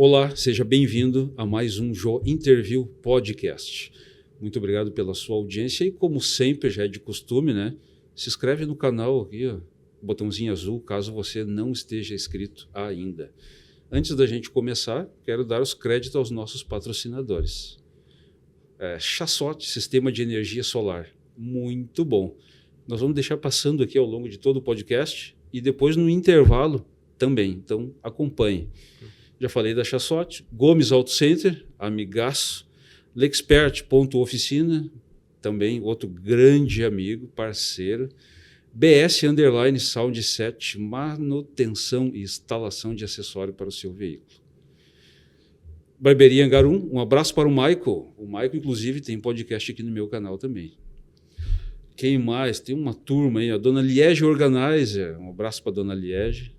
Olá, seja bem-vindo a mais um Jô Interview Podcast. Muito obrigado pela sua audiência e, como sempre, já é de costume, né? Se inscreve no canal aqui, ó, botãozinho azul, caso você não esteja inscrito ainda. Antes da gente começar, quero dar os créditos aos nossos patrocinadores. Chassote, Sistema de Energia Solar. Muito bom. Nós vamos deixar passando aqui ao longo de todo o podcast e depois no intervalo também. Então, acompanhe. Já falei da Chassote, Gomes Auto Center, amigaço, Lexpert.oficina, também outro grande amigo, parceiro, BS Underline Soundset, manutenção e instalação de acessório para o seu veículo. Barbearia Angarum, um abraço para o Michael. O Michael, inclusive, tem podcast aqui no meu canal também. Quem mais? Tem uma turma aí, a Dona Liege Organizer, um abraço para a Dona Liege.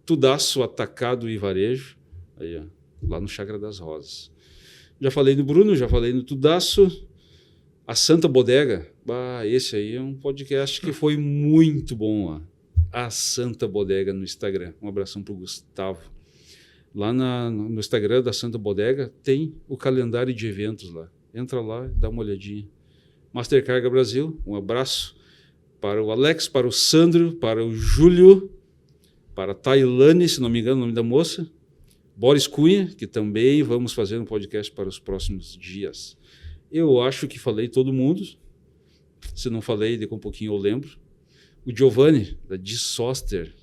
Tudaço Atacado e Varejo, aí, ó, lá no Chácara das Rosas. Já falei no Bruno, já falei no Tudaço. A Santa Bodega, esse aí é um podcast que foi muito bom. Ó. A Santa Bodega no Instagram. Um abração para o Gustavo. Lá no Instagram da Santa Bodega tem o calendário de eventos lá. Entra lá e dá uma olhadinha. Mastercarga Brasil, um abraço para o Alex, para o Sandro, para o Júlio, para a Tailane, se não me engano o nome da moça. Boris Cunha, que também vamos fazer um podcast para os próximos dias. Eu acho que falei todo mundo. Se não falei, daqui a um pouquinho eu lembro. O Giovanni, da Dissoster,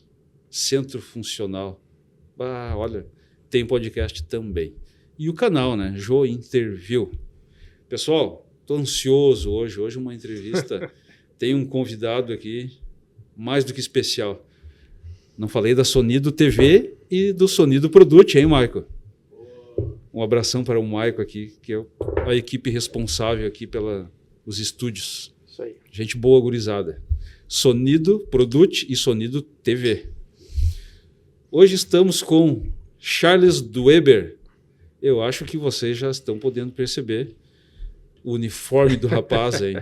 Centro Funcional. Olha, tem podcast também. E o canal, né? Jô Interview. Pessoal, estou ansioso hoje. Hoje uma entrevista. Tem um convidado aqui, mais do que especial. Não falei da Sonido TV e do Sonido Product, hein, Maico? Um abração para o Maico aqui, que é a equipe responsável aqui pelos estúdios. Isso aí. Gente boa, gurizada. Sonido Product e Sonido TV. Hoje estamos com Charles Dueber. Eu acho que vocês já estão podendo perceber o uniforme do rapaz aí.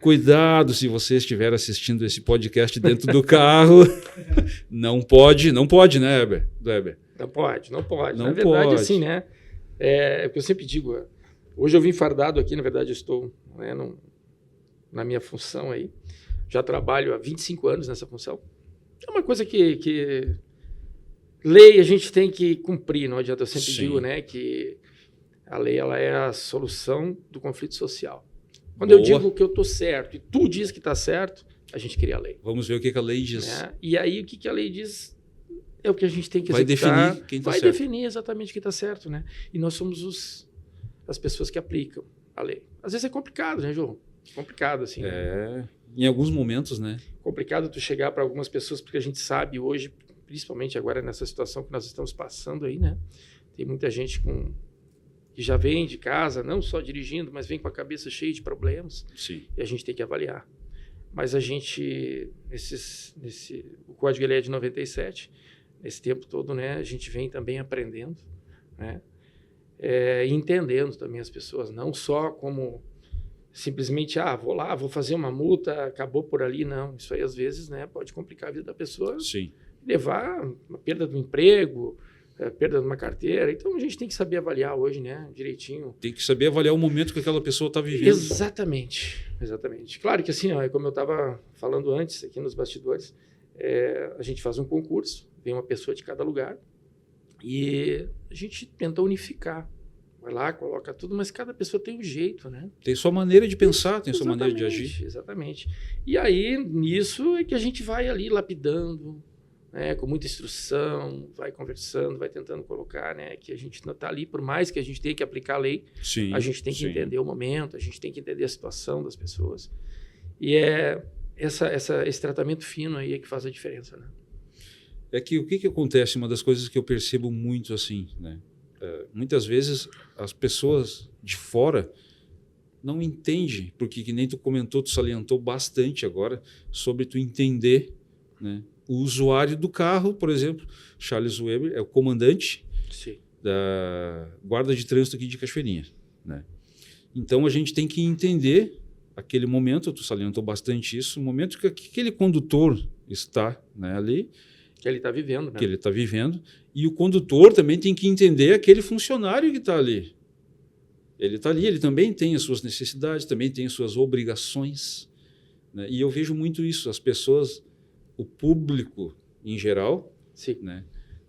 Cuidado se você estiver assistindo esse podcast dentro do carro. Não pode, né, Heber? Não pode. Não Na verdade, pode. assim, né? É o que eu sempre digo. Hoje eu vim fardado aqui, na verdade, eu estou, né, na minha função aí. Já trabalho há 25 anos nessa função. É uma coisa que lei a gente tem que cumprir, não adianta. Eu sempre digo, né, que a lei ela é a solução do conflito social. Quando eu digo que eu estou certo e tu diz que está certo, a gente cria a lei. Vamos ver o que a lei diz. Né? E aí o que a lei diz é o que a gente tem que vai executar. Definir quem está certo. Vai definir exatamente quem está certo. Né? E nós somos as pessoas que aplicam a lei. Às vezes é complicado, né, João? Complicado, assim. Né? Em alguns momentos, né? Complicado tu chegar para algumas pessoas, porque a gente sabe hoje, principalmente agora nessa situação que nós estamos passando aí, né? Tem muita gente que já vem de casa, não só dirigindo, mas vem com a cabeça cheia de problemas. Sim. E a gente tem que avaliar. Mas a gente, o código ele é de 97, nesse tempo todo, né, a gente vem também aprendendo, né, entendendo também as pessoas, não só como simplesmente, vou lá, vou fazer uma multa, acabou por ali, não. Isso aí, às vezes, né, pode complicar a vida da pessoa. Sim. Levar uma perda do emprego, perda de uma carteira. Então, a gente tem que saber avaliar hoje, né, direitinho. Tem que saber avaliar o momento que aquela pessoa está vivendo. Exatamente. Claro que assim, como eu estava falando antes aqui nos bastidores, a gente faz um concurso, vem uma pessoa de cada lugar e a gente tenta unificar. Vai lá, coloca tudo, mas cada pessoa tem um jeito, né? Tem sua maneira de pensar, tem sua maneira de agir. Exatamente. E aí, nisso é que a gente vai ali lapidando, né, com muita instrução, vai conversando, vai tentando colocar, né, que a gente não está ali, por mais que a gente tenha que aplicar a lei, sim, a gente tem que entender o momento, a gente tem que entender a situação das pessoas. E esse tratamento fino aí é que faz a diferença, né? É que o que acontece, uma das coisas que eu percebo muito assim, né? Muitas vezes as pessoas de fora não entendem, porque que nem tu comentou, tu salientou bastante agora sobre tu entender, né? O usuário do carro, por exemplo, Charles Weber é o comandante da Guarda de Trânsito aqui de Cachoeirinha, né? Então a gente tem que entender aquele momento, tu salientou bastante isso, o momento que aquele condutor está, né, ali, que ele está vivendo, né? Que ele está vivendo. E o condutor também tem que entender aquele funcionário que está ali. Ele está ali, ele também tem as suas necessidades, também tem as suas obrigações. Né? E eu vejo muito isso. As pessoas, o público em geral, Sim. né,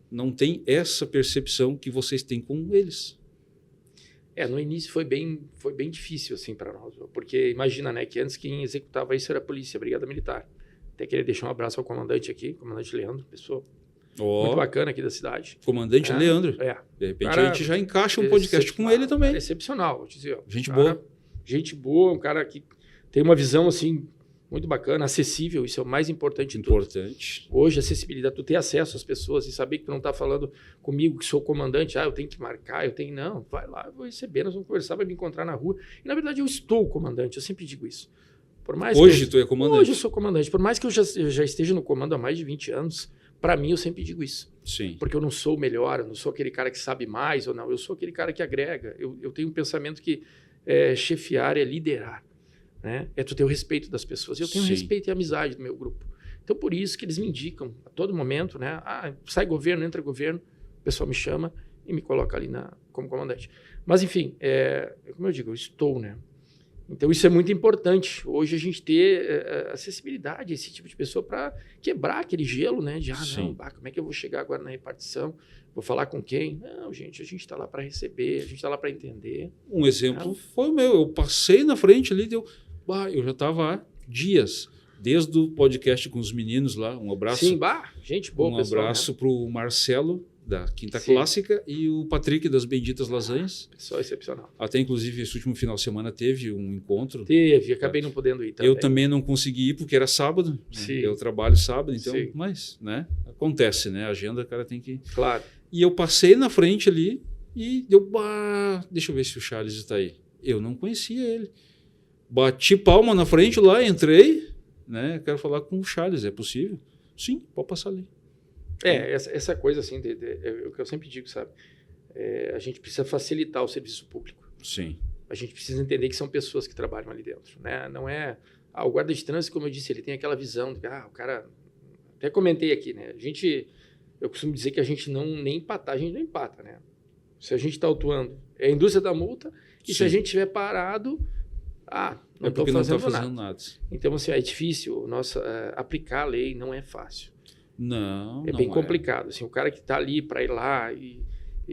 não tem essa percepção que vocês têm com eles. No início foi bem difícil assim para nós, porque imagina, né, que antes quem executava isso era a polícia, a Brigada Militar. Até queria deixar um abraço ao comandante aqui, comandante Leandro, pessoa muito bacana aqui da cidade. Comandante Leandro. De repente a gente já encaixa um podcast com ele também. Cara excepcional, vou dizer. Gente boa. Gente boa, um cara que tem uma visão assim muito bacana, acessível, isso é o mais importante de tudo. Hoje, acessibilidade, tu ter acesso às pessoas e saber que tu não está falando comigo, que sou comandante, eu tenho que marcar, não, vai lá, eu vou receber, nós vamos conversar, vai me encontrar na rua. E, na verdade, eu estou comandante, eu sempre digo isso. Por mais hoje tu é comandante? Hoje eu sou comandante. Por mais que eu já esteja no comando há mais de 20 anos, para mim eu sempre digo isso. Sim. Porque eu não sou o melhor, eu não sou aquele cara que sabe mais ou não, eu sou aquele cara que agrega. Eu tenho um pensamento que chefiar é liderar. Né? É tu ter o respeito das pessoas. Eu tenho respeito e amizade do meu grupo. Então, por isso que eles me indicam a todo momento, né? Sai governo, entra governo, o pessoal me chama e me coloca ali como comandante. Mas, enfim, como eu digo, eu estou, né? Então, isso é muito importante. Hoje, a gente ter acessibilidade a esse tipo de pessoa para quebrar aquele gelo, né? De, como é que eu vou chegar agora na repartição? Vou falar com quem? Não, gente, a gente está lá para receber, a gente está lá para entender. Um exemplo foi o meu. Eu passei na frente ali, eu já estava há dias, desde o podcast com os meninos lá. Um abraço. Sim, gente boa, um pessoal. Um abraço para o Marcelo, da Quinta Clássica, e o Patrick, das Benditas Lasanhas. Pessoal excepcional. Até, inclusive, esse último final de semana teve um encontro. Acabei não podendo ir também. Eu também não consegui ir, porque era sábado. Sim. Né? Eu trabalho sábado, então... Mas, né? Acontece, né? A agenda, o cara tem que... Claro. E eu passei na frente ali e deu... deixa eu ver se o Charles está aí. Eu não conhecia ele. Bati palma na frente lá, entrei, né? Quero falar com o Charles, é possível? Sim, pode passar ali. Essa coisa assim, é o que eu sempre digo, sabe? A gente precisa facilitar o serviço público. Sim. A gente precisa entender que são pessoas que trabalham ali dentro, né? Não é... o guarda de trânsito, como eu disse, ele tem aquela visão de que, o cara... Até comentei aqui, né? Eu costumo dizer que a gente não empata, né? Se a gente está autuando, é a indústria da multa, e se a gente estiver parado... não estou fazendo nada. Então, assim, é difícil. Aplicar a lei não é fácil. Não, é bem complicado. Assim, o cara que está ali para ir lá e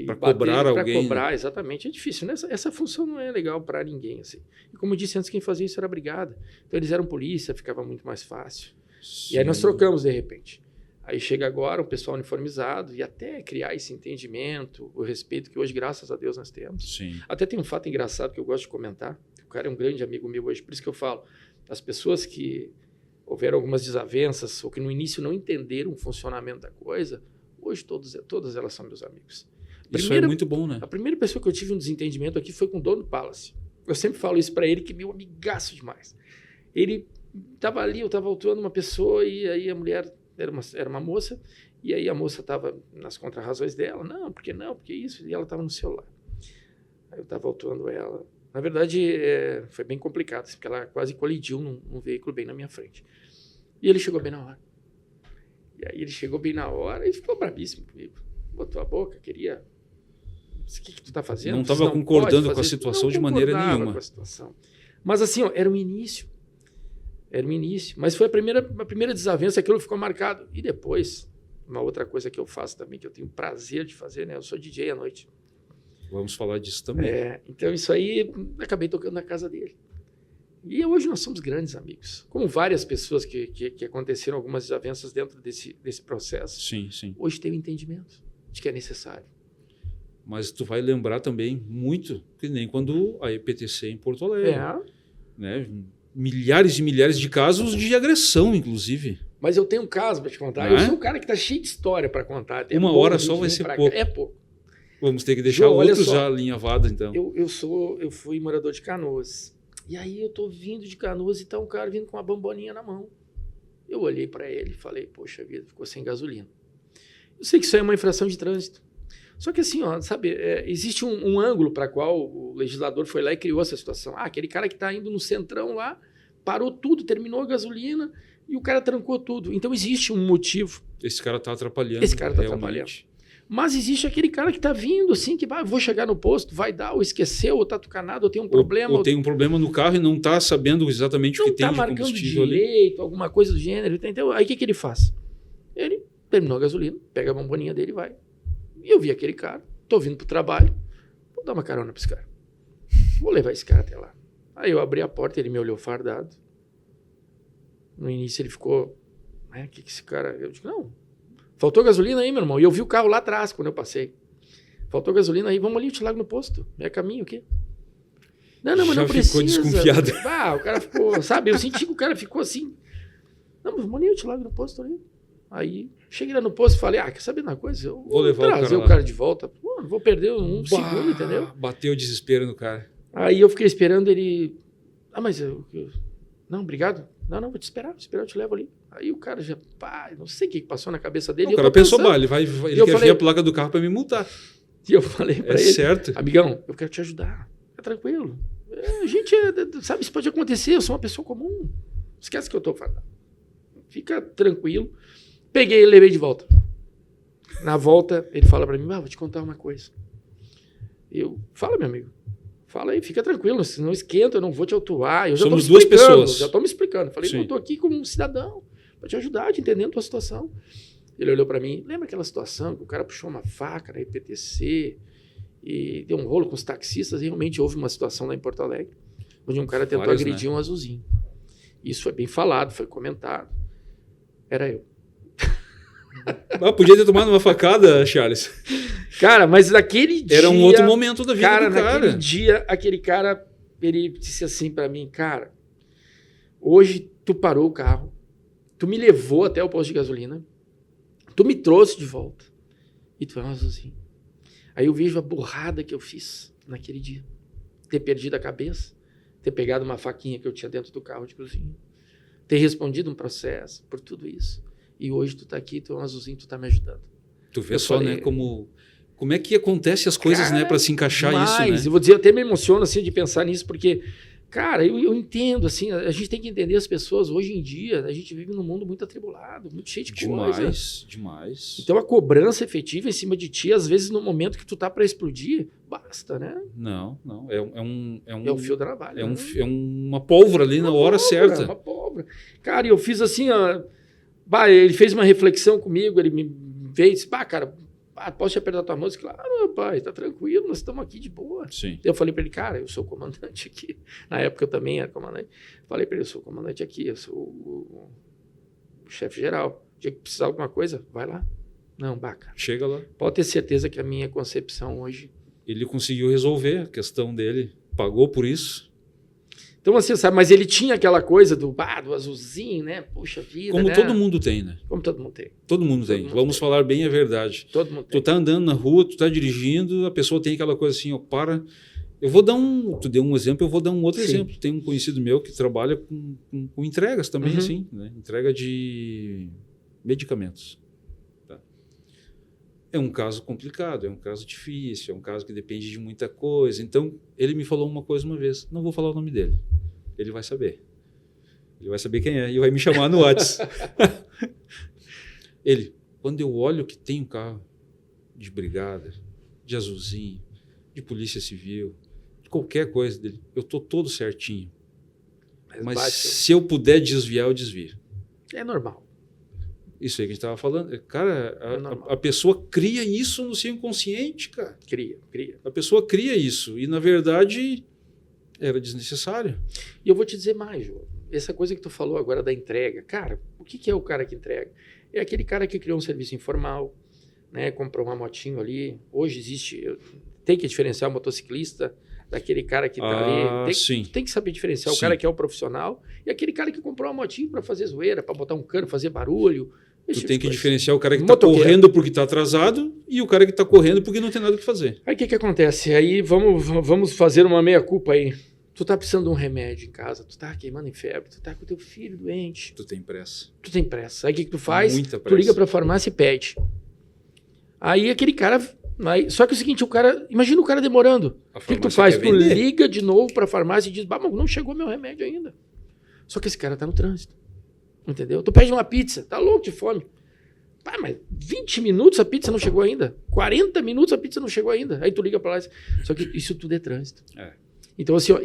para cobrar alguém. Para cobrar, exatamente. É difícil. Essa função não é legal para ninguém. Assim. E como eu disse antes, quem fazia isso era a brigada. Então, eles eram polícia, ficava muito mais fácil. Sim. E aí nós trocamos, de repente. Aí chega agora o pessoal uniformizado e até criar esse entendimento, o respeito que hoje, graças a Deus, nós temos. Sim. Até tem um fato engraçado que eu gosto de comentar. O cara é um grande amigo meu hoje, por isso que eu falo. As pessoas que houveram algumas desavenças ou que no início não entenderam o funcionamento da coisa, hoje todas elas são meus amigos. Isso é muito bom, né? A primeira pessoa que eu tive um desentendimento aqui foi com o dono do Palace. Eu sempre falo isso para ele, que é meu amigaço demais. Ele estava ali, eu estava autuando uma pessoa e aí a mulher era uma moça e aí a moça estava nas contrarrazões dela. Não, porque isso? E ela estava no celular. Aí eu estava autuando ela. Na verdade, foi bem complicado, assim, porque ela quase colidiu num veículo bem na minha frente. E ele chegou bem na hora. E aí ele chegou bem na hora e ficou bravíssimo comigo. Botou a boca, queria... O que tu está fazendo? Não estava concordando com a situação de maneira nenhuma. Com a situação. Mas assim, era o início. Mas foi a primeira desavença, aquilo ficou marcado. E depois, uma outra coisa que eu faço também, que eu tenho prazer de fazer, né? Eu sou DJ à noite. Vamos falar disso também. Então, isso aí, acabei tocando na casa dele. E hoje nós somos grandes amigos. Como várias pessoas que aconteceram algumas desavenças dentro desse processo. Sim, sim. Hoje tem o entendimento de que é necessário. Mas tu vai lembrar também muito, que nem quando a EPTC em Porto Alegre. Né? Milhares e milhares de casos de agressão, inclusive. Mas eu tenho um caso para te contar. Eu sou um cara que está cheio de história para contar. Uma hora só vai ser pouco. É pouco. Vamos ter que deixar outros já alinhavados, então. Eu fui morador de Canoas. E aí eu tô vindo de Canoas e tá um cara vindo com uma bomboninha na mão. Eu olhei para ele e falei, poxa vida, ficou sem gasolina. Eu sei que isso é uma infração de trânsito. Só que assim, sabe, existe um ângulo para qual o legislador foi lá e criou essa situação. Aquele cara que está indo no centrão lá, parou tudo, terminou a gasolina e o cara trancou tudo. Então existe um motivo. Esse cara tá atrapalhando. Esse cara tá realmente. atrapalhando. Mas existe aquele cara que tá vindo assim, que vou chegar no posto, vai dar, ou esqueceu, ou tá tucanado, ou tem um problema. Ou tem um problema no carro e não tá sabendo exatamente o que tem de marcando combustível direito, ali. alguma coisa do gênero. Então, aí o que ele faz? Ele terminou a gasolina, pega a bomboninha dele e vai. E eu vi aquele cara, tô vindo pro trabalho, vou dar uma carona pra esse cara. Vou levar esse cara até lá. Aí eu abri a porta, ele me olhou fardado. No início ele ficou, o que esse cara... Eu digo, não, faltou gasolina aí, meu irmão. E eu vi o carro lá atrás, quando eu passei. Faltou gasolina aí, vamos ali, eu te largo no posto. É caminho aqui. Não, mas não precisa. Ficou desconfiado. O cara ficou, sabe, eu senti que o cara ficou assim. Não, mas vamos ali, eu te largo no posto ali. Aí, cheguei lá no posto e falei, quer saber uma coisa? Eu vou levar trazer o cara de volta. Pô, não vou perder um segundo, entendeu? Bateu o desespero no cara. Aí eu fiquei esperando ele... mas não, obrigado. Não, vou te esperar, eu te levo ali. Aí o cara já, não sei o que passou na cabeça dele. O cara pensou, ele quer ver a placa do carro para me multar. E eu falei para ele, certo. Amigão, eu quero te ajudar, fica tranquilo. A gente, sabe, isso pode acontecer, eu sou uma pessoa comum. Esquece que eu tô falando. Fica tranquilo. Peguei e levei de volta. Na volta, ele fala para mim, vou te contar uma coisa. Fala, meu amigo. Fala aí, fica tranquilo, não esquenta, eu não vou te autuar. Eu já Somos duas pessoas. Já estou me explicando. Falei, eu estou aqui como um cidadão, para te ajudar, te entendendo a tua situação. Ele olhou para mim, lembra aquela situação que o cara puxou uma faca na IPTC e deu um rolo com os taxistas? E realmente houve uma situação lá em Porto Alegre, onde um cara tentou agredir um azulzinho. Isso foi bem falado, foi comentado. Era eu. Podia ter tomado uma facada, Charles. Cara, mas naquele dia... Era um outro momento da vida do cara. Naquele dia, aquele cara, ele disse assim pra mim, cara, hoje tu parou o carro, tu me levou até o posto de gasolina, tu me trouxe de volta e tu é um azulzinho. Aí eu vejo a burrada que eu fiz naquele dia. Ter perdido a cabeça, ter pegado uma faquinha que eu tinha dentro do carro de cozinha, ter respondido um processo por tudo isso. E hoje tu tá aqui, tu é um azulzinho, tu tá me ajudando. Tu vê só, né, como é que acontece as coisas, cara, né, para se encaixar isso, né? Eu vou dizer, eu até me emociono, assim, de pensar nisso, porque, cara, eu entendo, assim, a gente tem que entender as pessoas. Hoje em dia, a gente vive num mundo muito atribulado, muito cheio de coisa. Demais. Então, a cobrança efetiva em cima de ti, às vezes, no momento que tu tá para explodir, basta, né? Não. É o fio da navalha. É uma pólvora ali na hora certa. Uma pólvora. Cara, eu fiz assim, ele fez uma reflexão comigo, ele me veio e disse, cara, posso te apertar tua mão? Eu disse, claro, meu pai, tá tranquilo, nós estamos aqui de boa. Sim. Eu falei para ele, cara, eu sou o comandante aqui. Na época eu também era comandante. Falei para ele, eu sou o comandante aqui, eu sou o chefe geral. Se precisar de alguma coisa, vai lá. Não, cara. Chega lá. Pode ter certeza que a minha concepção hoje... Ele conseguiu resolver a questão dele, pagou por isso. Então, assim, sabe, mas ele tinha aquela coisa do azulzinho, né? Puxa vida, como né? todo mundo tem, né? Como todo mundo tem. Todo mundo tem. Vamos falar bem a verdade. Todo mundo tem. Tu tá andando na rua, tu tá dirigindo, a pessoa tem aquela coisa assim, para... Eu vou dar tu deu um exemplo, eu vou dar um outro exemplo. Tem um conhecido meu que trabalha com entregas também, assim, né? Entrega de medicamentos. Tá? É um caso complicado, é um caso difícil, é um caso que depende de muita coisa. Então, ele me falou uma coisa uma vez, não vou falar o nome dele. Ele vai saber. Ele vai saber quem é e vai me chamar no WhatsApp. Ele, quando eu olho que tem um carro de brigada, de azulzinho, de polícia civil, de qualquer coisa dele, eu tô todo certinho. Mas se eu puder desviar, eu desvio. É normal. Isso aí que a gente estava falando. Cara, a pessoa cria isso no seu inconsciente, cara. Cria. A pessoa cria isso. E, na verdade, era desnecessário. E eu vou te dizer mais, João. Essa coisa que tu falou agora da entrega. Cara, o que é o cara que entrega? É aquele cara que criou um serviço informal, né? Comprou uma motinho ali. Hoje existe... Tem que diferenciar o motociclista daquele cara que está ali. Tem que saber diferenciar o cara que é o profissional e aquele cara que comprou uma motinho para fazer zoeira, para botar um cano, fazer barulho. Tu tem que diferenciar o cara que está correndo porque está atrasado e o cara que está correndo porque não tem nada o que fazer. Aí o que acontece? Aí vamos fazer uma meia-culpa aí. Tu tá precisando de um remédio em casa, tu tá queimando em febre, tu tá com o teu filho doente. Tu tem pressa. Aí o que tu faz? Muita pressa. Tu liga para a farmácia e pede. Aí aquele cara... Só que é o seguinte, imagina o cara demorando. O que tu faz? Tu liga de novo para a farmácia e diz, mas não chegou meu remédio ainda. Só que esse cara tá no trânsito. Entendeu? Tu pede uma pizza, tá louco de fome. Pá, mas 20 minutos a pizza não chegou ainda. 40 minutos a pizza não chegou ainda. Aí tu liga para lá e diz, só que isso tudo é trânsito. Então, assim, ó,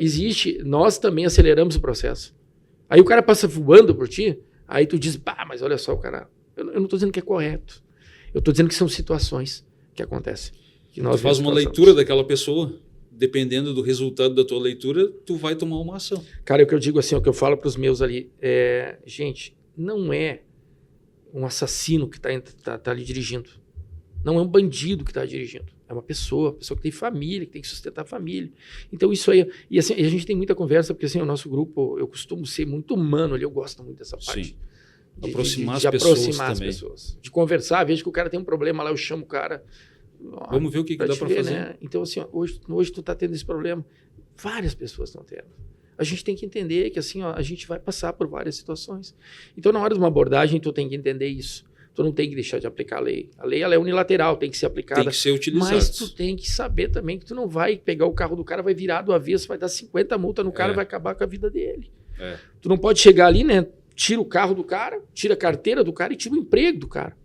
nós também aceleramos o processo. Aí o cara passa voando por ti, aí tu diz, mas olha só, o cara, eu não estou dizendo que é correto. Eu estou dizendo que são situações que acontecem. Que nós tu faz uma leitura daquela pessoa, dependendo do resultado da tua leitura, tu vai tomar uma ação. Cara, o que eu digo assim, o que eu falo para os meus ali, gente, não é um assassino que tá ali dirigindo. Não é um bandido que está dirigindo. É uma pessoa que tem família, que tem que sustentar a família. Então isso aí... E assim, a gente tem muita conversa, porque assim, o nosso grupo, eu costumo ser muito humano ali, eu gosto muito dessa parte. Sim. Aproximar as pessoas. De conversar, vejo que o cara tem um problema lá, eu chamo o cara... Vamos ver o que dá para fazer. Né? Então assim, hoje tu está tendo esse problema. Várias pessoas estão tendo. A gente tem que entender que assim, a gente vai passar por várias situações. Então, na hora de uma abordagem, tu tem que entender isso. Tu não tem que deixar de aplicar a lei. A lei ela é unilateral, tem que ser aplicada. Tem que ser utilizada. Mas tu tem que saber também que tu não vai pegar o carro do cara, vai virar do avesso, vai dar 50 multas no cara, vai acabar com a vida dele. Tu não pode chegar ali, né? Tira o carro do cara, tira a carteira do cara e tira o emprego do cara.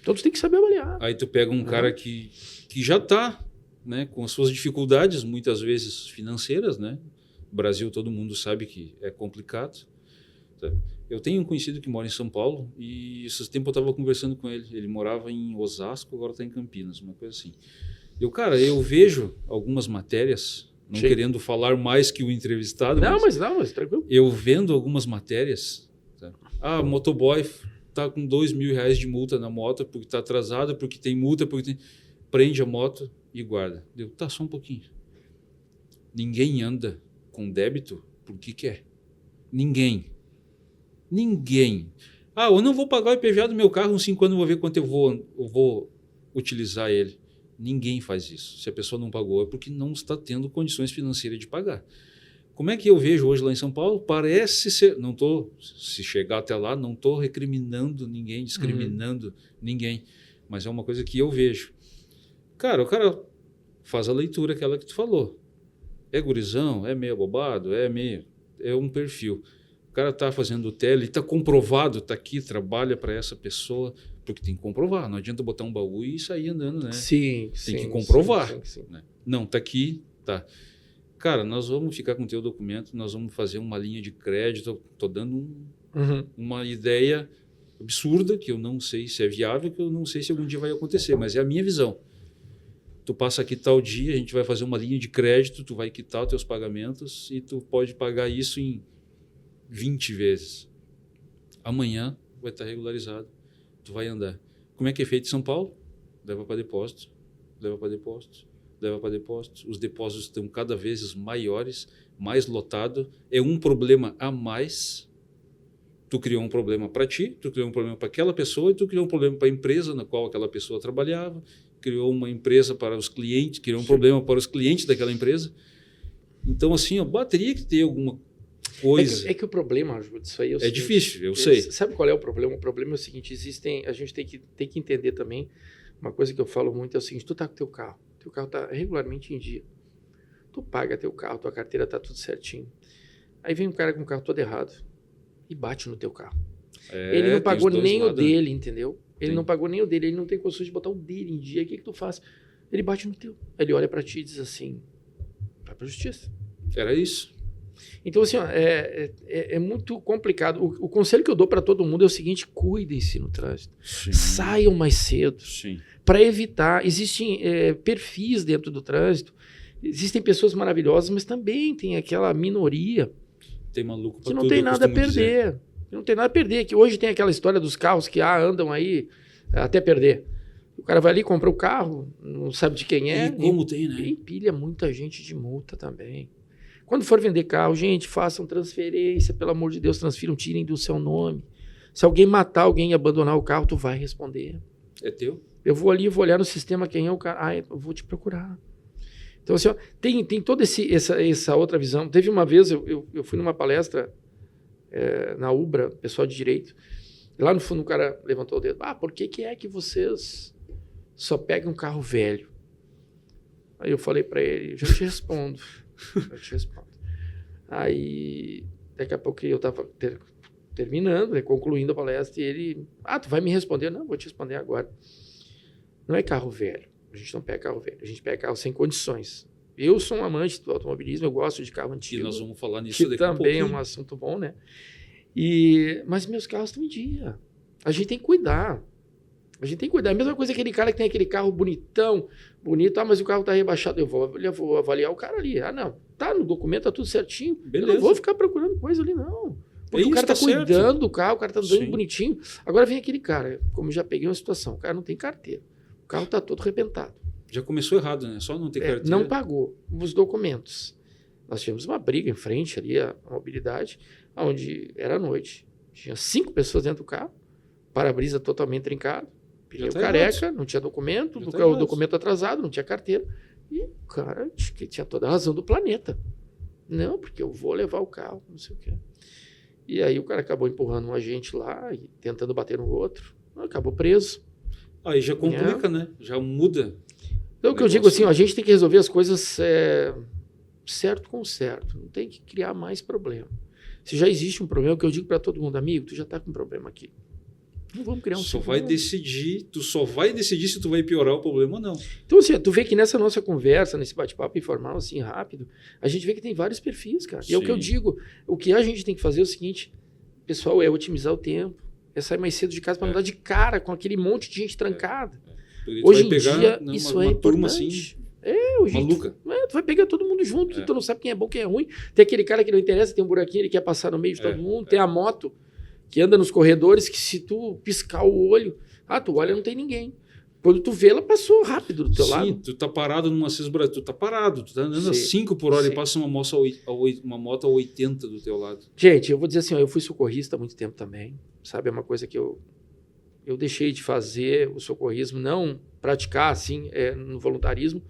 Então tu tem que saber avaliar. Aí tu pega um cara que já está, né, com as suas dificuldades, muitas vezes financeiras, né? No Brasil todo mundo sabe que é complicado. Eu tenho um conhecido que mora em São Paulo e esses tempos eu estava conversando com ele. Ele morava em Osasco, agora está em Campinas, uma coisa assim. Eu vejo algumas matérias, não querendo falar mais que o entrevistado. Mas tranquilo. Eu vendo algumas matérias. Motoboy está com R$2.000 de multa na moto porque está atrasado, porque tem multa, prende a moto e guarda. Tá só um pouquinho. Ninguém anda com débito porque quer. Ninguém. Eu não vou pagar o IPVA do meu carro, uns 5 anos eu vou ver quanto eu vou utilizar ele. Ninguém faz isso. Se a pessoa não pagou, é porque não está tendo condições financeiras de pagar. Como é que eu vejo hoje lá em São Paulo? Parece ser... Se chegar até lá, não estou recriminando ninguém, discriminando ninguém. Mas é uma coisa que eu vejo. Cara, o cara faz a leitura, aquela que tu falou. É gurizão, é meio abobado, é um perfil. O cara está fazendo o tele, está comprovado, está aqui, trabalha para essa pessoa, porque tem que comprovar. Não adianta botar um baú e sair andando, né? Sim, tem que comprovar. Sim. Né? Não, está aqui, tá. Cara, nós vamos ficar com o teu documento, nós vamos fazer uma linha de crédito. Estou dando uma ideia absurda, que eu não sei se é viável, que eu não sei se algum dia vai acontecer, mas é a minha visão. Tu passa aqui tal dia, a gente vai fazer uma linha de crédito, tu vai quitar os teus pagamentos e tu pode pagar isso em 20 vezes. Amanhã vai estar regularizado, tu vai andar. Como é que é feito em São Paulo? Leva para depósito, leva para depósito, leva para depósito. Os depósitos estão cada vez maiores, mais lotado. É um problema a mais. Tu criou um problema para ti, tu criou um problema para aquela pessoa e tu criou um problema para a empresa na qual aquela pessoa trabalhava, criou uma empresa para os clientes, criou um problema para os clientes daquela empresa. Então, assim, teria que ter alguma coisa. É que o problema, Júlio, disso aí é o seguinte, difícil, eu sei. Sabe qual é o problema? O problema é o seguinte, a gente tem que entender também, uma coisa que eu falo muito é o seguinte, tu tá com teu carro está regularmente em dia, tu paga teu carro, tua carteira está tudo certinho. Aí vem um cara com o carro todo errado e bate no teu carro. Ele não pagou nem o dele, entendeu? Ele não pagou nem o dele, ele não tem condições de botar o dele em dia. O que tu faz? Ele bate no teu. Ele olha para ti e diz assim, vai para a justiça. Era isso. Então, assim, é muito complicado. O conselho que eu dou para todo mundo é o seguinte, cuidem-se no trânsito. Sim. Saiam mais cedo. Para evitar, existem perfis dentro do trânsito, existem pessoas maravilhosas, mas também tem aquela minoria tem maluco que não tem nada a perder. Não tem nada a perder. Que hoje tem aquela história dos carros que andam aí até perder. O cara vai ali, compra o carro, não sabe de quem é. E como tem, né? E empilha muita gente de multa também. Quando for vender carro, gente, façam transferência, pelo amor de Deus, transfiram, tirem do seu nome. Se alguém matar alguém e abandonar o carro, tu vai responder. É teu? Eu vou ali, vou olhar no sistema quem é o cara. Eu vou te procurar. Então, assim, tem toda essa outra visão. Teve uma vez, eu fui numa palestra na Ubra, pessoal de direito. Lá no fundo o cara levantou o dedo. Por que é que vocês só pegam um carro velho? Aí eu falei para ele, já te respondo. Aí, daqui a pouco eu terminando, concluindo a palestra, e ele... tu vai me responder? Não, vou te responder agora. Não é carro velho. A gente não pega carro velho. A gente pega carro sem condições. Eu sou um amante do automobilismo, eu gosto de carro antigo. E nós vamos falar nisso que daqui a também pouquinho. é um assunto bom, né? Mas meus carros estão em dia. A gente tem que cuidar. A gente tem que cuidar. A mesma coisa aquele cara que tem aquele carro bonitão, bonito, mas o carro está rebaixado. Eu vou avaliar o cara ali. Não, tá no documento, tá tudo certinho. Beleza. Eu não vou ficar procurando coisa ali, não. Porque Isso, o cara tá certo. cuidando do carro, o cara tá dando Sim. bonitinho. Agora vem aquele cara, como eu já peguei uma situação, o cara não tem carteira. O carro tá todo arrebentado. Já começou errado, né? Só não ter carteira. Não pagou os documentos. Nós tivemos uma briga em frente ali, a mobilidade, onde era noite. Tinha 5 pessoas dentro do carro, para-brisa totalmente trincado, pneu tá careca, errado. não tinha documento, Já tá o errado. documento atrasado, não tinha carteira. E o cara que tinha toda a razão do planeta. Não, porque eu vou levar o carro, não sei o quê. E aí o cara acabou empurrando um agente lá e tentando bater no outro. Acabou preso. Aí já complica, né? Já muda. Então, o que eu digo assim, ó, a gente tem que resolver as coisas certo com certo. Não tem que criar mais problema. Se já existe um problema, o que eu digo para todo mundo, amigo, tu já está com um problema aqui. Não vamos criar um Tu só segundo. vai decidir se tu vai piorar o problema ou não. Então, assim, tu vê que nessa nossa conversa, nesse bate-papo informal, assim, rápido, a gente vê que tem vários perfis, cara. E é o que eu Sim. digo, o que a gente tem que fazer é o seguinte, pessoal, é otimizar o tempo, é sair mais cedo de casa para não dar de cara com aquele monte de gente trancada. Tu Hoje vai em dia, né, isso uma é turma importante. assim, Hoje maluca. tu vai pegar todo mundo junto, tu não sabe quem é bom, quem é ruim. Tem aquele cara que não interessa, tem um buraquinho, ele quer passar no meio de todo mundo. Tem a moto que anda nos corredores, que se tu piscar o olho, tu olha, não tem ninguém. Quando tu vê, ela passou rápido do teu Sim, lado. tu tá parado numa cisbra, tu tá parado, tu tá andando a Sim. 5 por hora Sim. e passa uma moto a 80 do teu lado. Gente, eu vou dizer assim, ó, eu fui socorrista há muito tempo também, sabe? É uma coisa que eu deixei de fazer o socorrismo, não praticar assim, no voluntarismo.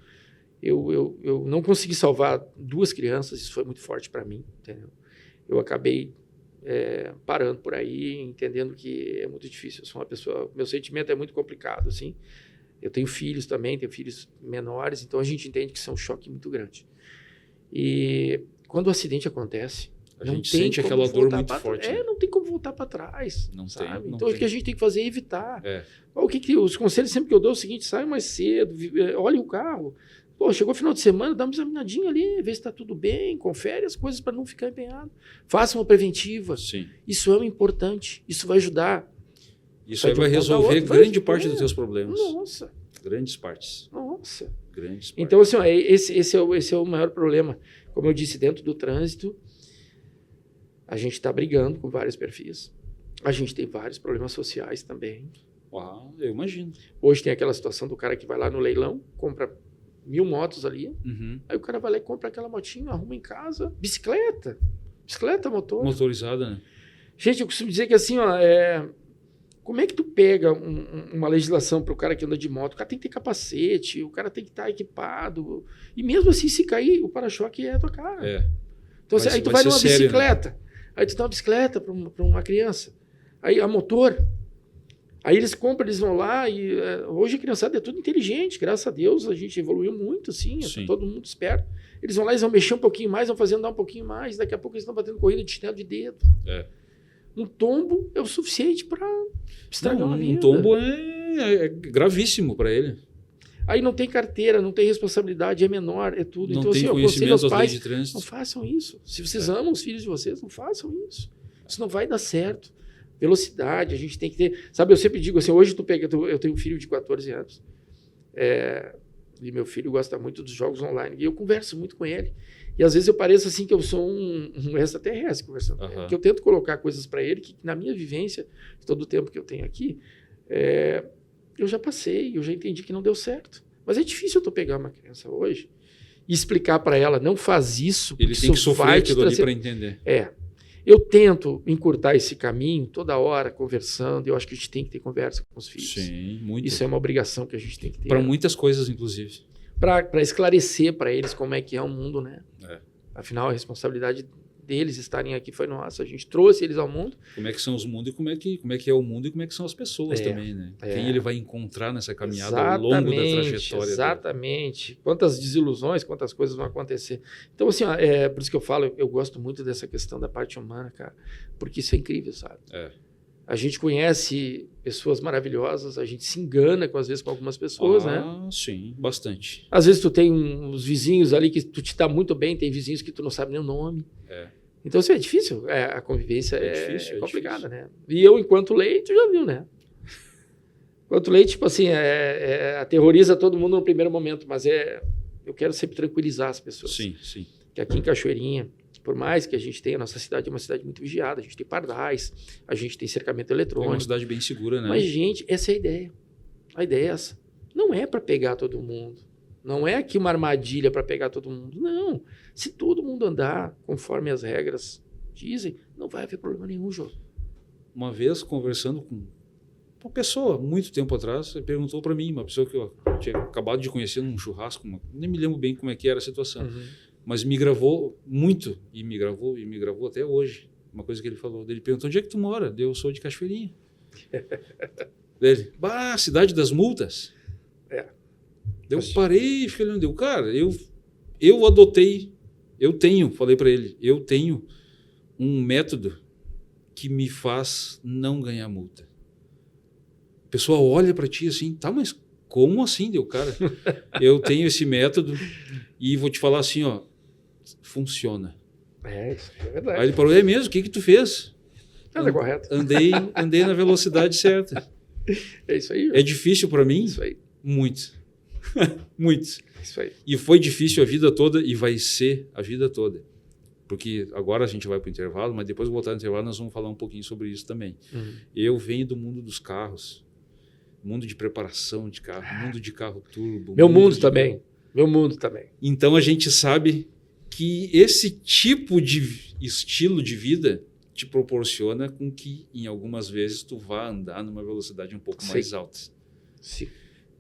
Eu não consegui salvar 2 crianças, isso foi muito forte para mim, entendeu? Eu acabei parando por aí, entendendo que é muito difícil. Eu sou uma pessoa, meu sentimento é muito complicado, assim. Eu tenho filhos também, tenho filhos menores, então a gente entende que isso é um choque muito grande. E quando o acidente acontece, A não gente tem sente como aquela dor voltar muito pra forte. trás. né? Não tem como voltar para trás, Não sabe? tem, não Então o tem. que a gente tem que fazer é evitar. É. Os conselhos sempre que eu dou é o seguinte: sai mais cedo, olhe o carro. Pô, chegou o final de semana, dá uma examinadinha ali, vê se está tudo bem, confere as coisas para não ficar empenhado. Faça uma preventiva. Sim. Isso é importante, isso vai ajudar. Isso aí vai de um ponto a resolver outro, grande parte dos teus teus problemas. Nossa, Grandes partes. nossa. Grandes partes. Então, assim, ó, esse é o maior problema. Como eu disse, dentro do trânsito, a gente está brigando com vários perfis. A gente tem vários problemas sociais também. Eu imagino. Hoje tem aquela situação do cara que vai lá no leilão, compra 1000 motos ali, Uhum. aí o cara vai lá e compra aquela motinha, arruma em casa, bicicleta, motor. Motorizada, né? Gente, eu costumo dizer que assim, ó, como é que tu pega uma legislação para o cara que anda de moto? O cara tem que ter capacete, o cara tem que estar equipado, e mesmo assim, se cair, o para-choque é a tua cara. Então, Vai- aí tu vai vai numa ser sério, bicicleta, aí tu dá uma bicicleta para uma criança, aí a motor, aí eles compram, eles vão lá, e hoje a criançada é tudo inteligente, graças a Deus, a gente evoluiu muito, assim, Sim. todo mundo esperto. Eles vão lá, eles vão mexer um pouquinho mais, vão fazer andar um pouquinho mais, daqui a pouco eles estão batendo corrida de chinelo de dedo. Um tombo é o suficiente para estragar uma vida. Um tombo é gravíssimo para ele. Aí não tem carteira, não tem responsabilidade, é menor, é tudo. Não Então, tem assim, eu aconselho conhecimento aos das leis pais, de trânsito. não façam isso. Se vocês amam os filhos de vocês, não façam isso. Isso não vai dar certo. Velocidade, a gente tem que ter... Sabe, eu sempre digo assim, hoje eu tenho um filho de 14 anos, e meu filho gosta muito dos jogos online, e eu converso muito com ele. E às vezes eu pareço assim que eu sou um extraterrestre conversando com ele. Porque eu tento colocar coisas para ele que, na minha vivência, todo o tempo que eu tenho aqui, eu já passei, eu já entendi que não deu certo. Mas é difícil eu pegar uma criança hoje e explicar para ela, não faz isso, porque Ele tem que isso sofrer vai te aquilo ali trazer... para entender. Eu tento encurtar esse caminho toda hora, conversando. Eu acho que a gente tem que ter conversa com os filhos. Sim, muito. Isso é uma obrigação que a gente tem que ter. Para muitas coisas, inclusive. Para esclarecer para eles como é que é o mundo, né? É. Afinal, a responsabilidade deles estarem aqui foi nossa. A gente trouxe eles ao mundo. Como é que são os mundos e como é que é o mundo e como é que são as pessoas também, né? Quem ele vai encontrar nessa caminhada ao longo da trajetória. Exatamente. Dele. Quantas desilusões, quantas coisas vão acontecer. Então, assim, por isso que eu falo, eu gosto muito dessa questão da parte humana, cara, porque isso é incrível, sabe? A gente conhece pessoas maravilhosas, a gente se engana, às vezes, com algumas pessoas, né? Sim, bastante. Às vezes tu tem uns vizinhos ali que tu te dá muito bem, tem vizinhos que tu não sabe nem o nome. Então, assim, é difícil. A convivência é complicada, né? E eu, enquanto lei, tu já viu, né? Enquanto lei, tipo assim, aterroriza todo mundo no primeiro momento, mas eu quero sempre tranquilizar as pessoas. Sim, sim. Que aqui em Cachoeirinha, por mais que a gente tenha, a nossa cidade é uma cidade muito vigiada, a gente tem pardais, a gente tem cercamento eletrônico. É uma cidade bem segura, né? Mas, gente, essa é a ideia. A ideia é essa. Não é para pegar todo mundo. Não é aqui uma armadilha para pegar todo mundo. Não. Se todo mundo andar conforme as regras dizem, não vai haver problema nenhum, Jô. Uma vez, conversando com uma pessoa, muito tempo atrás, perguntou para mim, uma pessoa que eu tinha acabado de conhecer num churrasco, nem me lembro bem como é que era a situação. Mas me gravou muito, e me gravou até hoje. Uma coisa que ele falou, ele perguntou, onde é que tu mora? Eu sou de Cachoeirinha. Ele, cidade das multas. Eu parei, fiquei olhando, cara, eu adotei, falei para ele, eu tenho um método que me faz não ganhar multa. O pessoal olha para ti assim, tá, mas como assim, cara? Eu tenho esse método e vou te falar assim, ó, funciona. Isso é verdade. Aí ele falou, é mesmo? O que tu fez? É correto. Andei na velocidade certa. É isso aí. É difícil para mim? Isso aí. Muito. Muito. Isso aí. E foi difícil a vida toda e vai ser a vida toda. Porque agora a gente vai para o intervalo, mas depois de voltar no intervalo nós vamos falar um pouquinho sobre isso também. Eu venho do mundo dos carros, mundo de preparação de carro, mundo de carro turbo. Meu mundo também. Então a gente sabe que esse tipo de estilo de vida te proporciona com que em algumas vezes tu vá andar numa velocidade um pouco mais alta. Sim.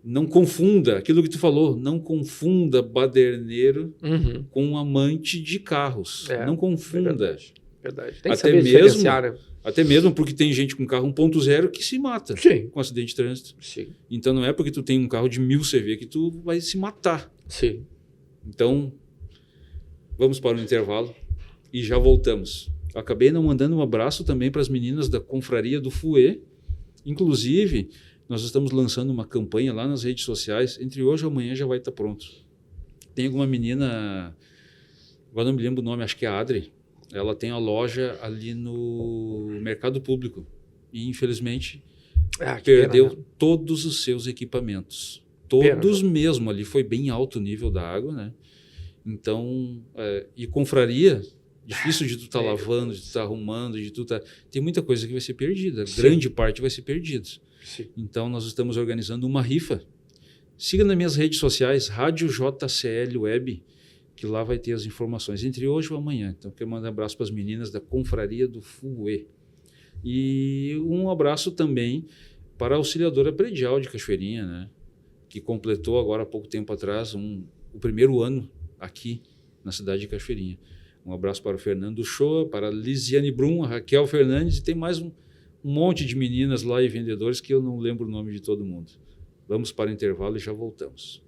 Não confunda, aquilo que tu falou, não confunda baderneiro com amante de carros. Não confunda. Verdade. Tem que saber diferenciar, né? Até mesmo porque tem gente com carro 1.0 que se mata com acidente de trânsito. Sim. Então não é porque tu tem um carro de 1000 CV que tu vai se matar. Sim. Então, vamos para o intervalo e já voltamos. Acabei não mandando um abraço também para as meninas da Confraria do Fouet. Inclusive, nós estamos lançando uma campanha lá nas redes sociais. Entre hoje e amanhã já vai estar pronto. Tem alguma menina, agora não me lembro o nome, acho que é a Adri. Ela tem a loja ali no Mercado Público. E, infelizmente, perdeu pena, né? Todos os seus equipamentos. Todos mesmo. Ali foi bem alto o nível da água, né? Então, e confraria, difícil de tu estar lavando, de tu estar arrumando, de tu estar... Tem muita coisa que vai ser perdida. Grande parte vai ser perdida. Então, nós estamos organizando uma rifa. Siga nas minhas redes sociais, Rádio JCL Web, que lá vai ter as informações, entre hoje ou amanhã. Então, quero mandar um abraço para as meninas da Confraria do Fouet. E um abraço também para a Auxiliadora Predial de Cachoeirinha, né? Que completou agora há pouco tempo atrás o primeiro ano aqui na cidade de Cachoeirinha. Um abraço para o Fernando Shoa, para a Lisiane Brum, a Raquel Fernandes, e tem mais um monte de meninas lá e vendedores que eu não lembro o nome de todo mundo. Vamos para o intervalo e já voltamos.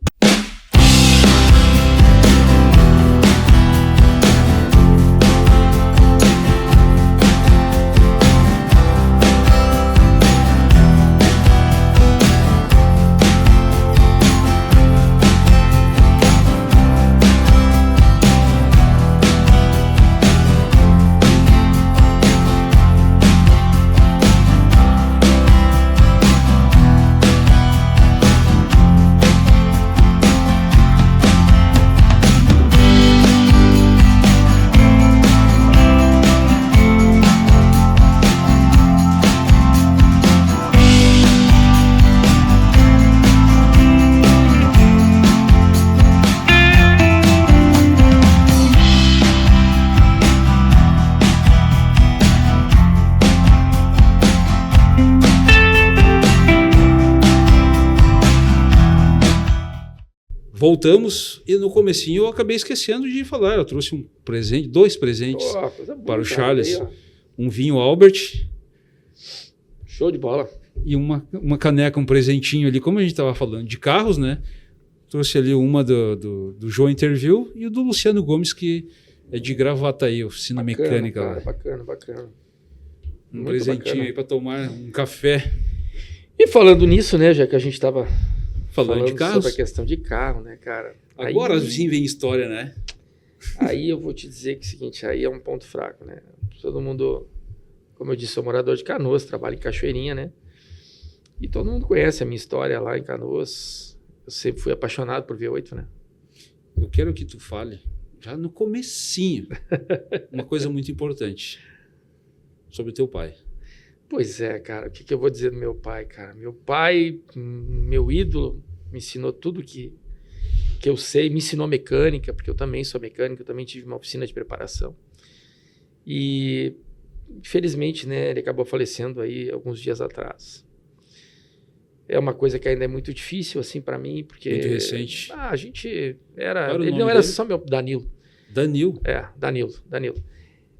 voltamos e no comecinho eu acabei esquecendo de falar. Eu trouxe um presente, 2 presentes Coisa boa, para o cara, Charles. aí, ó. Um vinho Albert Show de bola. e uma caneca, um presentinho ali, como a gente estava falando, de carros, né? Trouxe ali uma do João Interview e o do Luciano Gomes, que é de Gravataí, oficina mecânica cara, lá. Bacana. Um Muito presentinho bacana. aí para tomar um café. E falando nisso, né, já que a gente estava Falando de carros. sobre a questão de carro, né, cara? Agora aí, sim vem história, né? Aí eu vou te dizer que é o seguinte, aí é um ponto fraco, né? Todo mundo, como eu disse, sou morador de Canoas, trabalho em Cachoeirinha, né? E todo mundo conhece a minha história lá em Canoas. Eu sempre fui apaixonado por V8, né? Eu quero que tu fale, já no comecinho, uma coisa muito importante sobre o teu pai. Pois é, cara, o que eu vou dizer do meu pai, cara? Meu pai, meu ídolo, me ensinou tudo que eu sei, me ensinou mecânica, porque eu também sou mecânico, eu também tive uma oficina de preparação. E, infelizmente, né, ele acabou falecendo aí alguns dias atrás. É uma coisa que ainda é muito difícil, assim, para mim, porque... Muito recente. A gente era... Qual era o ele nome não era dele? só meu... Danilo. Danil. Danilo.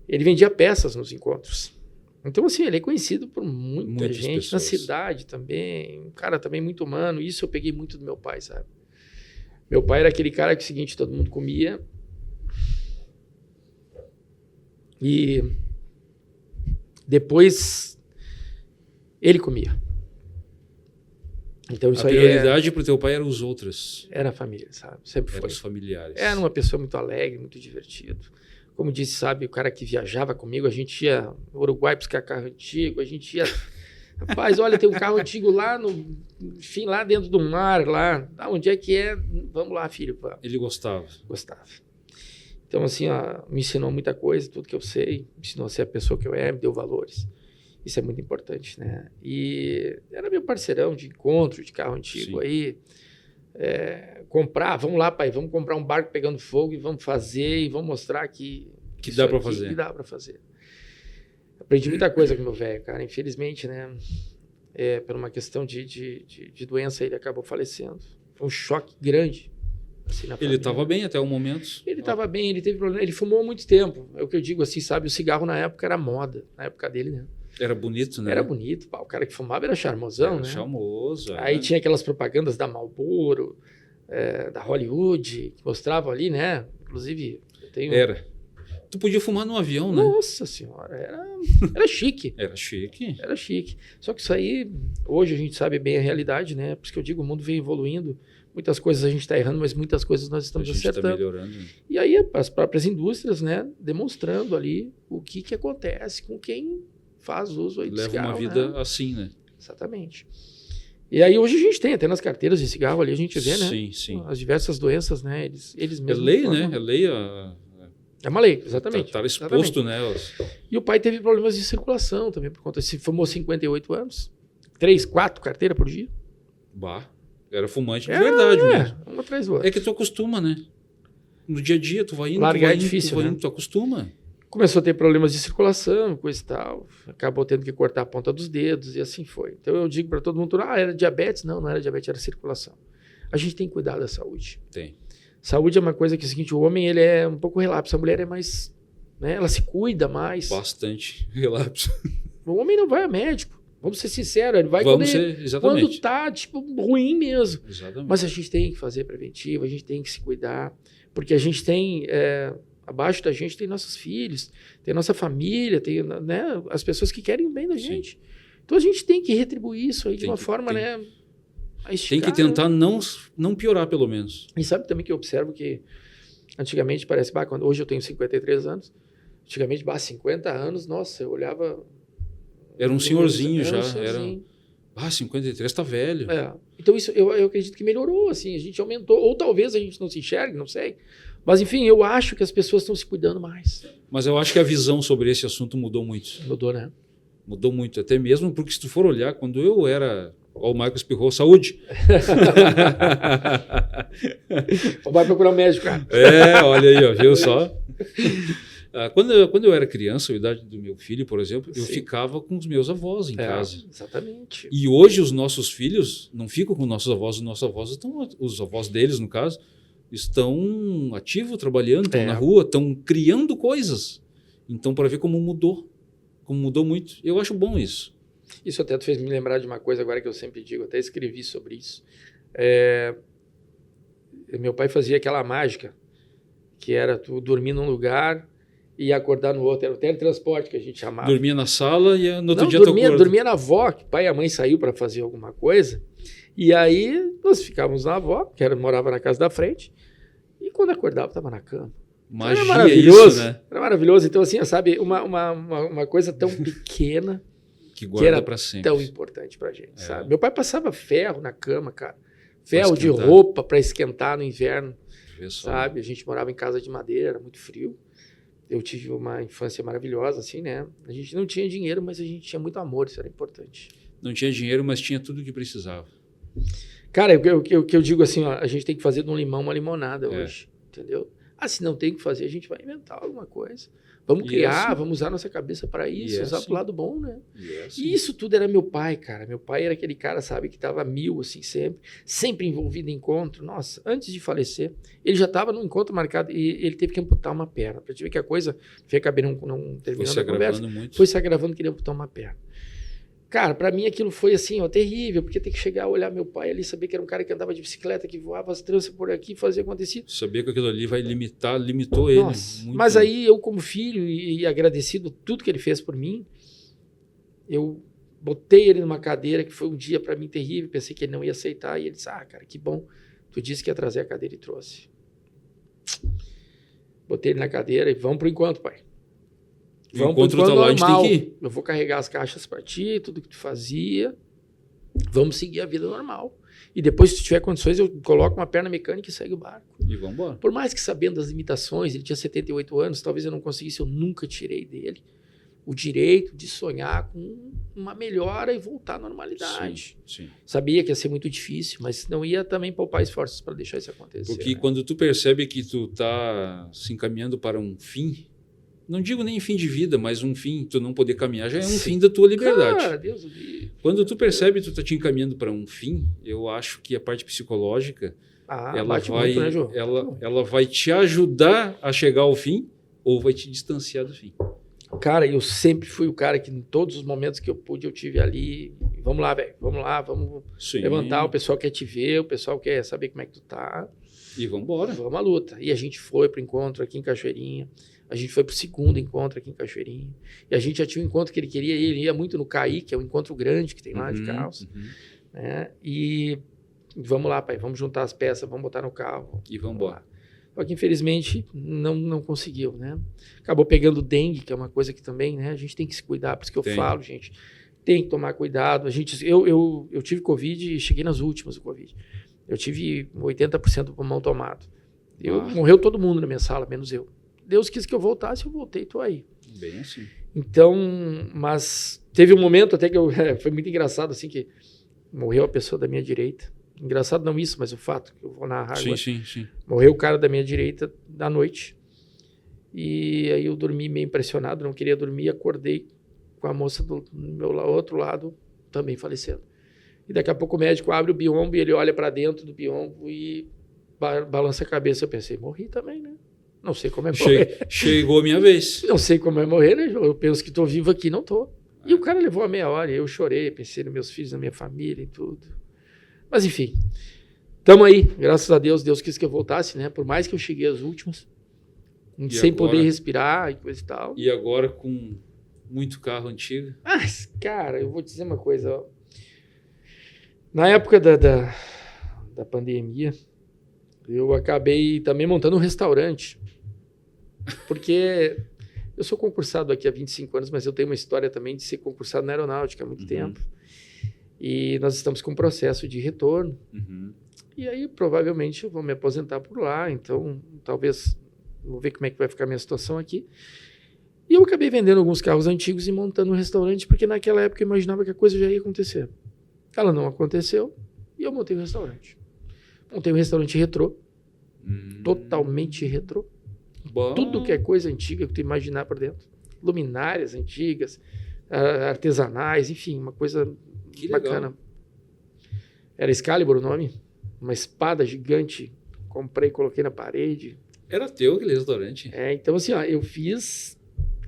Ele vendia peças nos encontros. Então, assim, ele é conhecido por muita Muitas gente, pessoas. na cidade também, um cara também muito humano. Isso eu peguei muito do meu pai, sabe? Meu pai era aquele cara que, é o seguinte, todo mundo comia e depois ele comia. Então, isso A aí prioridade para o teu pai eram os outros, era a família, sabe? Sempre eram foi. os familiares. Era uma pessoa muito alegre, muito divertido. Como disse, sabe, o cara que viajava comigo, a gente ia no Uruguai buscar carro antigo, a gente ia... Rapaz, olha, tem um carro antigo lá enfim, lá dentro do mar, lá. Onde é que é? Vamos lá, filho. Vamos. Ele gostava. Gostava. Então, assim, ó, me ensinou muita coisa, tudo que eu sei, me ensinou a ser a pessoa que eu me deu valores. Isso é muito importante, né? E era meu parceirão de encontro, de carro antigo. Sim. Aí, comprar, vamos lá, pai, vamos comprar um barco pegando fogo e vamos fazer e vamos mostrar que dá para fazer. Que dá para fazer. Aprendi muita coisa com meu velho, cara. Infelizmente, né? Por uma questão de doença, ele acabou falecendo. Foi um choque grande. Assim, na Ele família. estava bem até o momento. Ele estava bem, ele teve problema. Ele fumou há muito tempo. É o que eu digo assim, sabe? O cigarro na época era moda. Na época dele, né? Era bonito, né? Era bonito. Pá. O cara que fumava era charmosão, Era né? charmoso. Aí né? tinha aquelas propagandas da Marlboro, da Hollywood, que mostravam ali, né? Inclusive, eu tenho... Era. Tu podia fumar num avião, né? Nossa senhora, era chique. Era chique. Era chique. Só que isso aí, hoje a gente sabe bem a realidade, né? Por isso que eu digo, o mundo vem evoluindo. Muitas coisas a gente está errando, mas muitas coisas nós A estamos gente está acertando. melhorando. E aí as próprias indústrias, né? Demonstrando ali o que acontece com quem faz uso aí de Leva cigarro, uma vida né? assim, né? Exatamente. E aí hoje a gente tem, até nas carteiras de cigarro ali, a gente vê, né? Sim, sim. As diversas doenças, né? Eles É mesmos... lei, formam. né? É lei. É uma lei, exatamente. Tá exposto, né? E o pai teve problemas de circulação também, por conta. Se formou 58 anos, 3, 4 carteiras por dia. Bah, era fumante de verdade mesmo. Uma atrás do outro. É que tu acostuma, né? No dia a dia, tu vai indo, Largar tu vai é indo, difícil, tu vai né? indo, tu acostuma. Começou a ter problemas de circulação, coisa e tal. Acabou tendo que cortar a ponta dos dedos e assim foi. Então eu digo para todo mundo, era diabetes? Não, não era diabetes, era circulação. A gente tem que cuidar da saúde. Tem. Saúde é uma coisa que é o seguinte, o homem ele é um pouco relapso, a mulher é mais, né, ela se cuida mais. Bastante relapso. O homem não vai a médico. Vamos ser sinceros, ele vai Vamos quando ser, exatamente. quando tá, tipo, ruim mesmo. Exatamente. Mas a gente tem que fazer preventivo, a gente tem que se cuidar, porque a gente tem, abaixo da gente tem nossos filhos, tem nossa família, tem, né, as pessoas que querem o bem da Sim. gente. Então a gente tem que retribuir isso aí de Tem uma que- forma, tem- né, a Tem esticar, que tentar né? não piorar, pelo menos. E sabe também que eu observo que antigamente parece, hoje eu tenho 53 anos, antigamente, 50 anos, nossa, eu olhava... Era um senhorzinho Era já. um senhorzinho. 53 tá velho. Então isso eu acredito que melhorou, assim, a gente aumentou, ou talvez a gente não se enxergue, não sei. Mas enfim, eu acho que as pessoas estão se cuidando mais. Mas eu acho que a visão sobre esse assunto mudou muito. Mudou, né? Mudou muito. Até mesmo porque se tu for olhar, quando eu era... Ó, o Michael espirrou, saúde. Vai procurar um médico, cara. Olha aí, ó, viu só? Quando eu era criança, a idade do meu filho, por exemplo, eu Sim. ficava com os meus avós em casa. Exatamente. E hoje os nossos filhos não ficam com nossos avós, os avós deles, no caso, estão ativos, trabalhando, estão na rua, estão criando coisas. Então, para ver como mudou muito. Eu acho bom isso. Isso até fez me lembrar de uma coisa agora que eu sempre digo, até escrevi sobre isso. Meu pai fazia aquela mágica, que era tu dormir num lugar e acordar no outro. Era o teletransporte que a gente chamava. Dormia na sala e no outro dia dormia na avó, que pai e a mãe saiu para fazer alguma coisa. E aí nós ficávamos na avó, que morava na casa da frente, e quando acordava estava na cama. Magia, era maravilhoso, isso, né? Era maravilhoso. Então, assim, sabe, uma coisa tão pequena que guarda para sempre. Tão importante pra gente, sabe? Meu pai passava ferro na cama, cara. Ferro de esquentar. roupa para esquentar no inverno, Vê só. sabe? A gente morava em casa de madeira, era muito frio. Eu tive uma infância maravilhosa, assim, né? A gente não tinha dinheiro, mas a gente tinha muito amor, isso era importante. Não tinha dinheiro, mas tinha tudo o que precisava. Cara, o que eu digo assim, ó, a gente tem que fazer de um limão uma limonada hoje, entendeu? Se não tem o que fazer, a gente vai inventar alguma coisa. Vamos criar, vamos usar nossa cabeça para isso, usar pro lado bom, né? E isso tudo era meu pai, cara. Meu pai era aquele cara, sabe, que estava mil, assim, sempre envolvido em encontro. Nossa, antes de falecer, ele já estava num encontro marcado e ele teve que amputar uma perna. Para te ver que a coisa, acabei não terminando a conversa, foi se agravando, queria amputar uma perna. Cara, para mim aquilo foi assim, ó, terrível, porque ter que chegar a olhar meu pai ali, saber que era um cara que andava de bicicleta, que voava as tranças por aqui, fazia acontecer. Saber que aquilo ali limitou ele. Muito. Mas aí eu, como filho e agradecido tudo que ele fez por mim, eu botei ele numa cadeira que foi um dia para mim terrível, pensei que ele não ia aceitar, e ele disse, cara, que bom, tu disse que ia trazer a cadeira e trouxe. Botei ele na cadeira e vamos pro encontro, pai. Vamos pro encontro lá, a gente tem que ir. Eu vou carregar as caixas para ti, tudo que tu fazia. Vamos seguir a vida normal. E depois, se tu tiver condições, eu coloco uma perna mecânica e segue o barco. E vamos embora. Por mais que sabendo das limitações, ele tinha 78 anos, talvez eu não conseguisse, eu nunca tirei dele o direito de sonhar com uma melhora e voltar à normalidade. Sim. Sabia que ia ser muito difícil, mas não ia também poupar esforços para deixar isso acontecer. Porque quando tu percebe que tu tá se encaminhando para um fim, não digo nem fim de vida, mas um fim, tu não poder caminhar, já é um fim da tua liberdade. Cara, Deus do céu. Quando tu percebe que tu tá te encaminhando para um fim, eu acho que a parte psicológica, ela vai te ajudar a chegar ao fim ou vai te distanciar do fim. Cara, eu sempre fui o cara que em todos os momentos que eu pude, eu tive ali. Vamos lá, velho, vamos lá, vamos levantar, o pessoal quer te ver, o pessoal quer saber como é que tu tá. E vamos embora. Vamos à luta. E a gente foi pro encontro aqui em Cachoeirinha. A gente foi pro segundo encontro aqui em Cachoeirinha. E a gente já tinha um encontro que ele ia muito no CAI, que é um encontro grande que tem lá de carros. Né? E vamos lá, pai, vamos juntar as peças, vamos botar no carro. E vamos embora. Só que infelizmente não conseguiu, né? Acabou pegando dengue, que é uma coisa que também, né? A gente tem que se cuidar, por isso que eu falo, gente. Tem que tomar cuidado. Eu tive Covid e cheguei nas últimas do Covid. Eu tive 80% do pulmão tomado. Morreu todo mundo na minha sala, menos eu. Deus quis que eu voltasse, eu voltei, tô aí. Bem assim. Então, mas teve um momento até que foi muito engraçado, assim, que morreu a pessoa da minha direita. Engraçado não isso, mas o fato que eu vou narrar agora. Sim. Morreu o cara da minha direita da noite. E aí eu dormi meio impressionado, não queria dormir, acordei com a moça do meu outro lado também falecendo. E daqui a pouco o médico abre o biombo e ele olha para dentro do biombo e balança a cabeça. Eu pensei, morri também, né? Não sei como é morrer. Chegou a minha vez. Não sei como é morrer, né, João? Eu penso que estou vivo aqui, não estou. E o cara levou a meia hora, e eu chorei, pensei nos meus filhos, na minha família e tudo. Mas enfim, estamos aí, graças a Deus, Deus quis que eu voltasse, né? Por mais que eu cheguei às últimas, sem poder respirar e coisa e tal. E agora com muito carro antigo? Cara, eu vou te dizer uma coisa, ó. Na época da pandemia, eu acabei também montando um restaurante. Porque eu sou concursado aqui há 25 anos, mas eu tenho uma história também de ser concursado na aeronáutica há muito tempo. E nós estamos com um processo de retorno. E aí, provavelmente, eu vou me aposentar por lá. Então, talvez, vou ver como é que vai ficar a minha situação aqui. E eu acabei vendendo alguns carros antigos e montando um restaurante, porque naquela época eu imaginava que a coisa já ia acontecer. Ela não aconteceu e eu montei um restaurante. Montei um restaurante retrô, totalmente retrô. Bom. Tudo que é coisa antiga que tu imaginar por dentro. Luminárias antigas, artesanais, enfim, uma coisa Que bacana. legal. Era Excalibur o nome, uma espada gigante. Comprei, coloquei na parede. Era teu aquele restaurante? Então, assim, ó, eu fiz,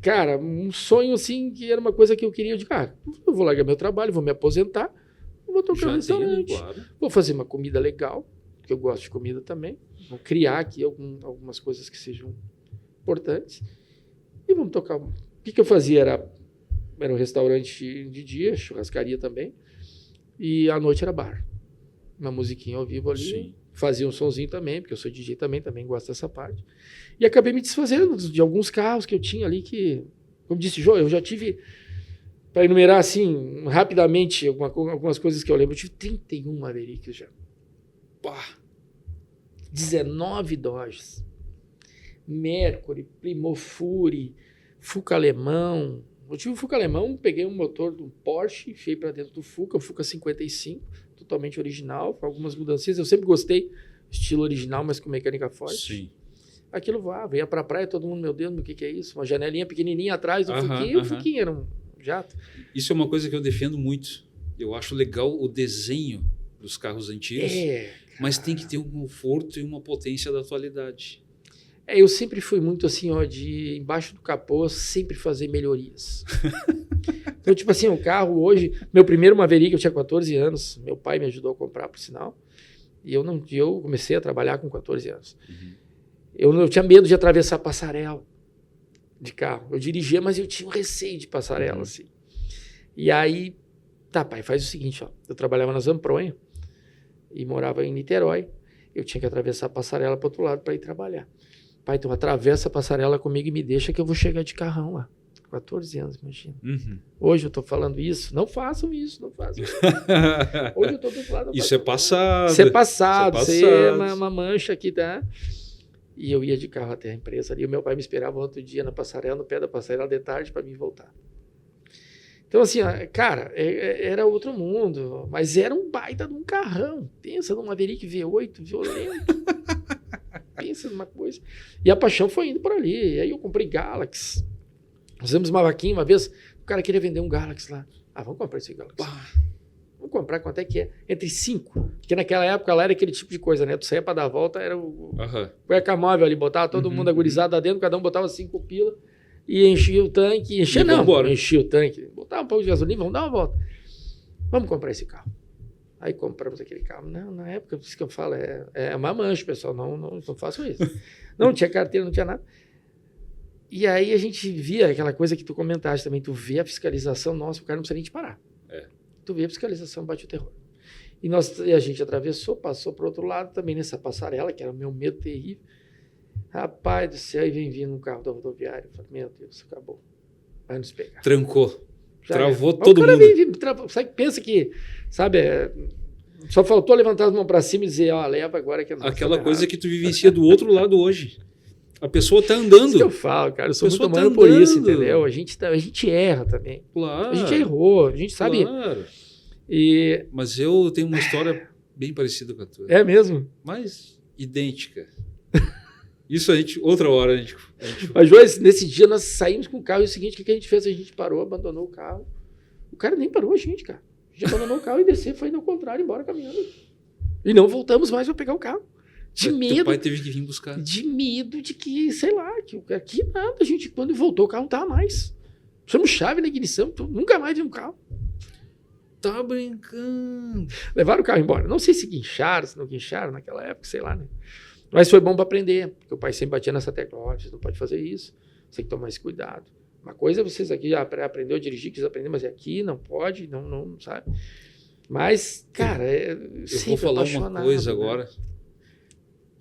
cara, um sonho assim, que era uma coisa que eu queria. De cara, eu vou largar meu trabalho, vou me aposentar, vou tocar um Já tem ali, restaurante. claro. Vou fazer uma comida legal, porque eu gosto de comida também. Vou criar aqui algumas coisas que sejam importantes. E vamos tocar. O que eu fazia? Era um restaurante de dia, churrascaria também. E à noite era bar. Uma musiquinha ao vivo ali. Sim. Fazia um sonzinho também, porque eu sou DJ também gosto dessa parte. E acabei me desfazendo de alguns carros que eu tinha ali que, como disse Jô, eu já tive, para enumerar assim, rapidamente, algumas coisas que eu lembro, eu tive 31 Mavericks já. Pá. 19 Dodges. Mercury, Primo Fury, Fuca alemão. Eu tive um Fuca alemão, peguei um motor do Porsche, enfiei para dentro do Fuca, o Fuca 55, totalmente original, com algumas mudanças. Eu sempre gostei, estilo original, mas com mecânica forte. Sim. Aquilo voava, ia pra praia, todo mundo, meu Deus, o que é isso? Uma janelinha pequenininha atrás do Fuquinha, e o Fuquinha era um jato. Isso é uma coisa que eu defendo muito. Eu acho legal o desenho dos carros antigos, mas tem que ter um conforto e uma potência da atualidade. Eu sempre fui muito assim, ó, de embaixo do capô, sempre fazer melhorias. Então, tipo assim, o carro hoje, meu primeiro Maverick, eu tinha 14 anos, meu pai me ajudou a comprar, por sinal, e eu comecei a trabalhar com 14 anos. Uhum. Eu tinha medo de atravessar passarela de carro. Eu dirigia, mas eu tinha um receio de passarela, assim. E aí, tá, pai, faz o seguinte, ó, eu trabalhava na Zampronha e morava em Niterói, eu tinha que atravessar a passarela para outro lado para ir trabalhar. Pai, então atravessa a passarela comigo e me deixa que eu vou chegar de carrão lá. 14 anos, imagina. Uhum. Hoje eu tô falando isso. Não façam isso, não façam isso. Hoje eu tô do outro lado. Isso é passado. Isso é passado. Isso Isso é é uma mancha aqui, tá? E eu ia de carro até a empresa ali. O meu pai me esperava outro dia na passarela, no pé da passarela de tarde para mim voltar. Então, assim, cara, era outro mundo. Mas era um baita de um carrão. Pensa num Maverick V8 violento. Pensa numa coisa. E a paixão foi indo por ali. E aí eu comprei Galaxy. Fizemos uma vaquinha uma vez. O cara queria vender um Galaxy lá. Vamos comprar esse Galaxy. Vamos comprar, quanto é que é? Entre 5. Porque naquela época lá era aquele tipo de coisa, né? Tu saía pra dar a volta, era o cueca móvel ali, botava todo mundo agorizado lá dentro, cada um botava 5 pila e enchia o tanque. Enchia o tanque. Botava um pouco de gasolina, vamos dar uma volta. Vamos comprar esse carro. Aí compramos aquele carro. Não, na época, isso que eu falo, é uma mancha, pessoal. Não façam isso. Não tinha carteira, não tinha nada. E aí a gente via aquela coisa que tu comentaste também. Tu vê a fiscalização, nossa, o cara não precisa nem te parar. Tu vê a fiscalização, bate o terror. E a gente atravessou, passou para o outro lado também nessa passarela, que era o meu medo terrível. Rapaz do céu, e vem vindo um carro da rodoviária. Eu falei, meu Deus, acabou. Vai nos pegar. Trancou. Já Travou todo mundo. Sabe, pensa que, sabe, só faltou levantar as mãos para cima e dizer, leva agora que é aquela coisa que tu vivencia do outro lado hoje. A pessoa tá andando. Isso que eu falo, cara. Eu sou muito humano por isso, entendeu? A gente erra também. Claro. A gente errou, a gente sabe. Claro. E... Mas eu tenho uma história bem parecida com a tua. É mesmo? Mas idêntica. Isso outra hora a gente... Mas, Joyce, nesse dia nós saímos com o carro e o seguinte, o que a gente fez? A gente parou, abandonou o carro. O cara nem parou a gente, cara. A gente abandonou o carro e desceu, foi ao contrário, embora caminhando. E não voltamos mais para pegar o carro. De medo. Teu pai teve que vir buscar. De medo de que, sei lá, que aqui nada, a gente, quando voltou, o carro não tava mais. Somos chave na ignição, nunca mais vimos o carro. Tá brincando. Levaram o carro embora. Não sei se guincharam, se não guincharam naquela época, sei lá, né? Mas foi bom para aprender, porque o pai sempre batia nessa tecla, você não pode fazer isso, você tem que tomar esse cuidado. Uma coisa é vocês aqui já aprendeu a dirigir, quis aprender, mas aqui não pode, não sabe. Mas, cara, eu vou falar uma coisa agora,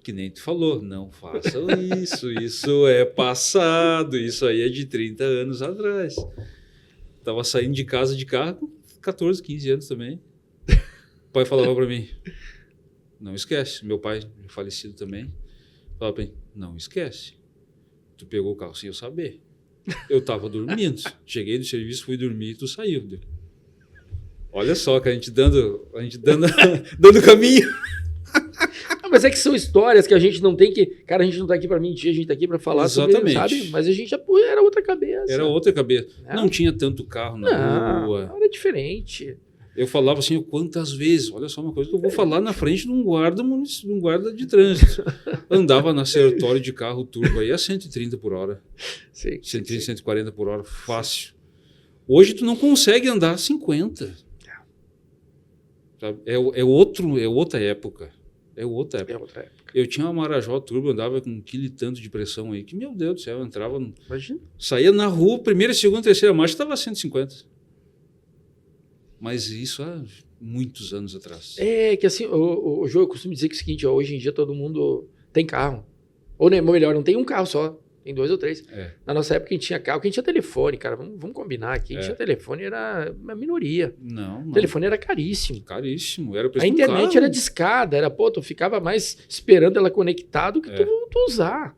que nem tu falou, não façam isso é passado, isso aí é de 30 anos atrás. Tava saindo de casa de carro com 14, 15 anos também. O pai falava para mim, não esquece, meu pai falecido também, falava para mim, não esquece, tu pegou o carro sem eu saber. Eu tava dormindo, cheguei do serviço, fui dormir e tu saiu. Olha só, que a gente dando caminho. Mas é que são histórias que a gente não tem que... Cara, a gente não tá aqui para mentir, a gente tá aqui para falar sobre, sabe? Mas a gente já era outra cabeça. Era outra cabeça. Não tinha tanto carro na rua. Era diferente. Eu falava assim, quantas vezes, olha só uma coisa que eu vou falar na frente de um guarda de trânsito. Andava na Sertório de carro turbo aí a 130 por hora. 130, 140 por hora, fácil. Hoje tu não consegue andar a 50. Sabe? É outra época. É outra época. Eu tinha uma Marajó turbo, andava com 1,5 kg de pressão aí, que, meu Deus do céu, eu entrava... Imagina. Saía na rua, primeira, segunda, terceira marcha, estava a 150. Mas isso há muitos anos atrás. É que assim, o João, eu costumo dizer que é o seguinte, ó, hoje em dia todo mundo tem carro. Ou melhor, não tem um carro só, tem 2 ou 3. Na nossa época, quem tinha carro, quem tinha telefone, cara, vamos combinar aqui, quem tinha telefone era uma minoria. Não. O telefone era caríssimo. Caríssimo, era o preço A do internet carro. era discada, tu ficava mais esperando ela conectar do que tu usar.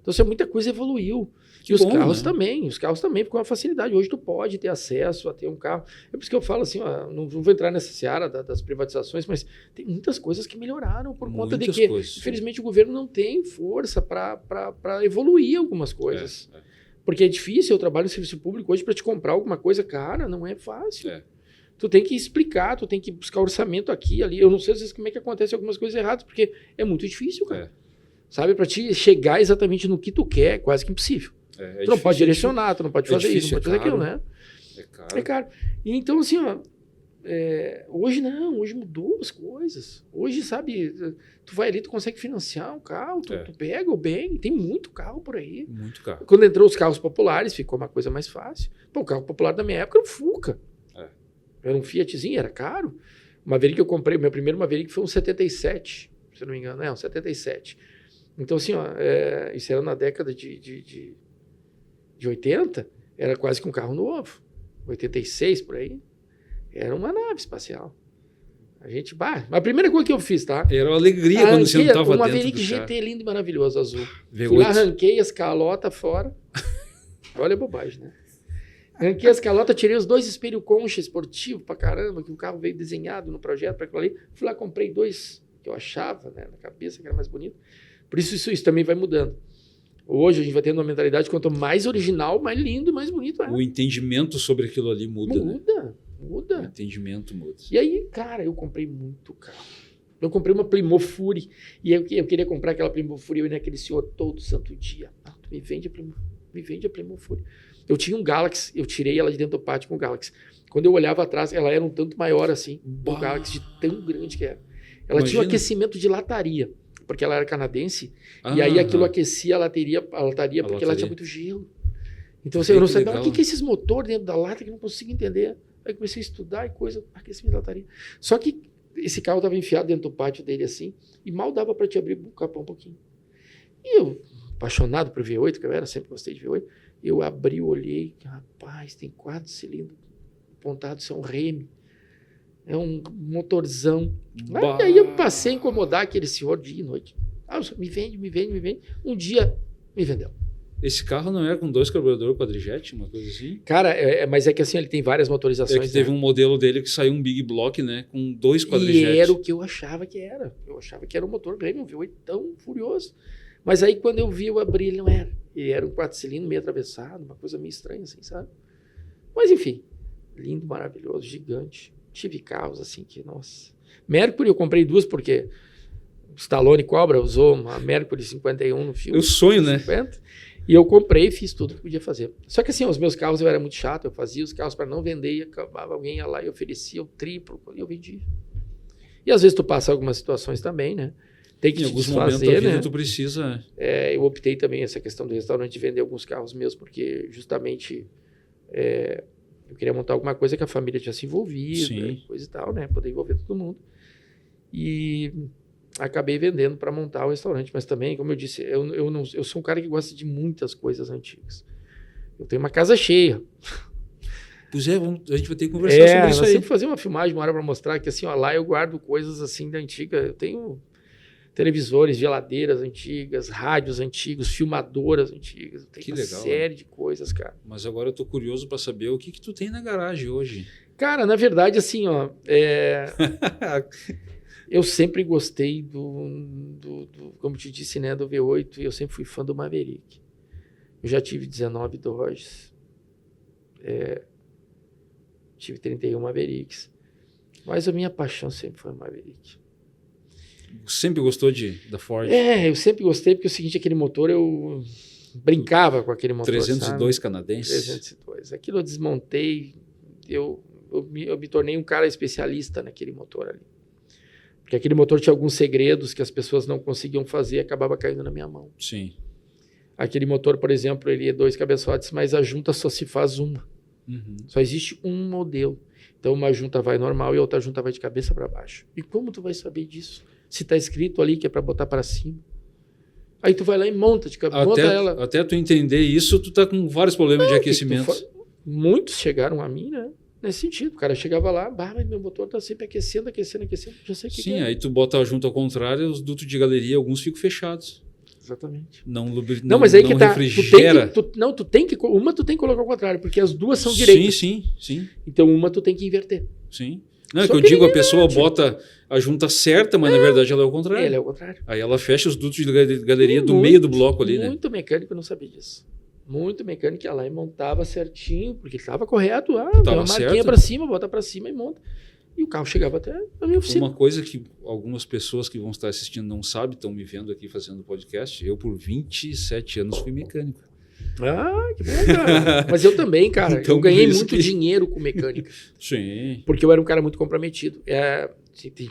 Então, assim, muita coisa evoluiu. E os carros também, porque é uma facilidade. Hoje tu pode ter acesso a ter um carro. É por isso que eu falo assim, ó, não vou entrar nessa seara das privatizações, mas tem muitas coisas que melhoraram por conta de que, infelizmente, o governo não tem força para evoluir algumas coisas. Porque é difícil, eu trabalho no serviço público hoje para te comprar alguma coisa, cara, não é fácil. Tu tem que explicar, tu tem que buscar orçamento aqui, ali. Eu não sei às vezes como é que acontece algumas coisas erradas, porque é muito difícil, cara. Sabe, para te chegar exatamente no que tu quer, é quase que impossível. Tu não pode direcionar, tu não pode fazer isso, não pode fazer aquilo, né? É caro. E então, assim, ó, hoje mudou as coisas. Hoje, sabe, tu vai ali, tu consegue financiar um carro, tu pega o bem, tem muito carro por aí. Muito carro. Quando entrou os carros populares, ficou uma coisa mais fácil. Pô, o carro popular da minha época era um Fuca. Era um Fiatzinho, era caro. O Maverick que eu comprei, o meu primeiro Maverick foi um 77, se não me engano, um 77. Então, assim, ó, isso era na década de 80, era quase que um carro novo. 86, por aí. Era uma nave espacial. A primeira coisa que eu fiz, tá? Era uma alegria quando você não estava dentro do carro. Um Maverick GT lindo e maravilhoso, azul. V8. Fui lá, arranquei as calotas fora. Olha a bobagem, né? Arranquei as calotas, tirei os 2 espelhos concha esportivo pra caramba, que o carro veio desenhado no projeto para aquilo ali. Fui lá, comprei 2 que eu achava, né, na cabeça que era mais bonito. Por isso também vai mudando. Hoje a gente vai tendo uma mentalidade, quanto mais original, mais lindo e mais bonito é. O entendimento sobre aquilo ali muda. Muda. O entendimento muda. E aí, cara, eu comprei muito carro. Eu comprei uma Plymouth Fury. E eu queria comprar aquela Plymouth Fury. Eu ia naquele senhor todo santo dia. Tu me vende a Plymouth Fury. Eu tinha um Galaxy, eu tirei ela de dentro do pátio com o Galaxy. Quando eu olhava atrás, ela era um tanto maior assim. O Galaxy de tão grande que era. Ela tinha um aquecimento de lataria. Porque ela era canadense, e aí aquilo aquecia a lataria porque ela tinha muito gelo. Então assim, eu não sabia, o que é esses motores dentro da lata que eu não consigo entender. Aí comecei a estudar e coisa, aquecimento de lataria. Só que esse carro estava enfiado dentro do pátio dele assim, e mal dava para te abrir o capão um pouquinho. E eu, apaixonado por V8, que eu era, sempre gostei de V8, eu abri, olhei, rapaz, tem 4 cilindros pontados, são Remy. É um motorzão. E aí eu passei a incomodar aquele senhor dia e noite. Me vende. Um dia me vendeu. Esse carro não era com 2 carburadores quadrijet, uma coisa assim? Cara, mas é que assim, ele tem várias motorizações. É que teve um modelo dele que saiu um Big Block, né? Com 2 quadrijet. E era o que eu achava que era. Eu achava que era um motor Grêmio, um V8 tão furioso. Mas aí quando eu vi, eu abri, ele não era. Ele era um 4 cilindros meio atravessado, uma coisa meio estranha assim, sabe? Mas enfim, lindo, maravilhoso, gigante. Tive carros assim que, nossa. Mercury eu comprei 2 porque Stallone Cobra usou uma Mercury 51 no filme. O sonho, 50, né? E eu comprei e fiz tudo que podia fazer. Só que assim, os meus carros eu era muito chato, eu fazia os carros para não vender e acabava, alguém ia lá e oferecia o triplo e eu vendia. E às vezes tu passa algumas situações também, né? Tem que em te alguns desfazer, momentos da vida né? tu precisa. Eu optei também essa questão do restaurante de vender alguns carros meus, porque justamente eu queria montar alguma coisa que a família tivesse envolvido, coisa e tal, né? Poder envolver todo mundo. E acabei vendendo para montar o restaurante. Mas também, como eu disse, eu sou um cara que gosta de muitas coisas antigas. Eu tenho uma casa cheia. Pois é, a gente vai ter que conversar sobre isso aí. Nós sempre fazer uma filmagem uma hora para mostrar que assim, ó, lá eu guardo coisas assim da antiga. Eu tenho televisores, geladeiras antigas, rádios antigos, filmadoras antigas. Tem uma série de coisas, cara. Mas agora eu tô curioso para saber o que tu tem na garagem hoje. Cara, na verdade, assim, ó... Eu sempre gostei como te disse, né, do V8, e eu sempre fui fã do Maverick. Eu já tive 19 Dodges, tive 31 Mavericks, mas a minha paixão sempre foi o Maverick. Sempre gostou da Ford? Eu sempre gostei, porque é o seguinte, aquele motor, eu brincava com aquele motor, 302 sabe? canadenses? 302. Aquilo eu desmontei, eu me tornei um cara especialista naquele motor ali. Porque aquele motor tinha alguns segredos que as pessoas não conseguiam fazer e acabava caindo na minha mão. Sim. Aquele motor, por exemplo, ele é 2 cabeçotes, mas a junta só se faz uma. Uhum. Só existe um modelo. Então uma junta vai normal e a outra junta vai de cabeça para baixo. E como tu vai saber disso? Se está escrito ali que é para botar para cima. Aí tu vai lá e monta ela. Até tu entender isso, tu tá com vários problemas de aquecimento. Muitos chegaram a mim, né? Nesse sentido. O cara chegava lá, mas meu motor tá sempre aquecendo. Já sei o que Sim, que é. aí tu bota a junta ao contrário, os dutos de galeria, alguns ficam fechados. Exatamente. Não, mas aí que tá. Refrigera. Tu tem que colocar ao contrário, porque as duas são direitas. Sim. Então uma tu tem que inverter. Sim. Não, é que eu digo, a pessoa bota a junta certa, mas na verdade ela é o contrário. Ele é o contrário. Aí ela fecha os dutos de galeria do meio do bloco ali, né? Muito mecânico não sabia disso. Muito mecânico ia lá e montava certinho, porque estava correto. Dá uma marquinha para cima, bota para cima e monta. E o carro chegava até a minha oficina. Uma coisa que algumas pessoas que vão estar assistindo não sabem, estão me vendo aqui fazendo podcast, eu por 27 anos fui mecânico. Que bom, cara. Mas eu também, cara. Então, eu ganhei muito dinheiro com mecânica. Sim. Porque eu era um cara muito comprometido.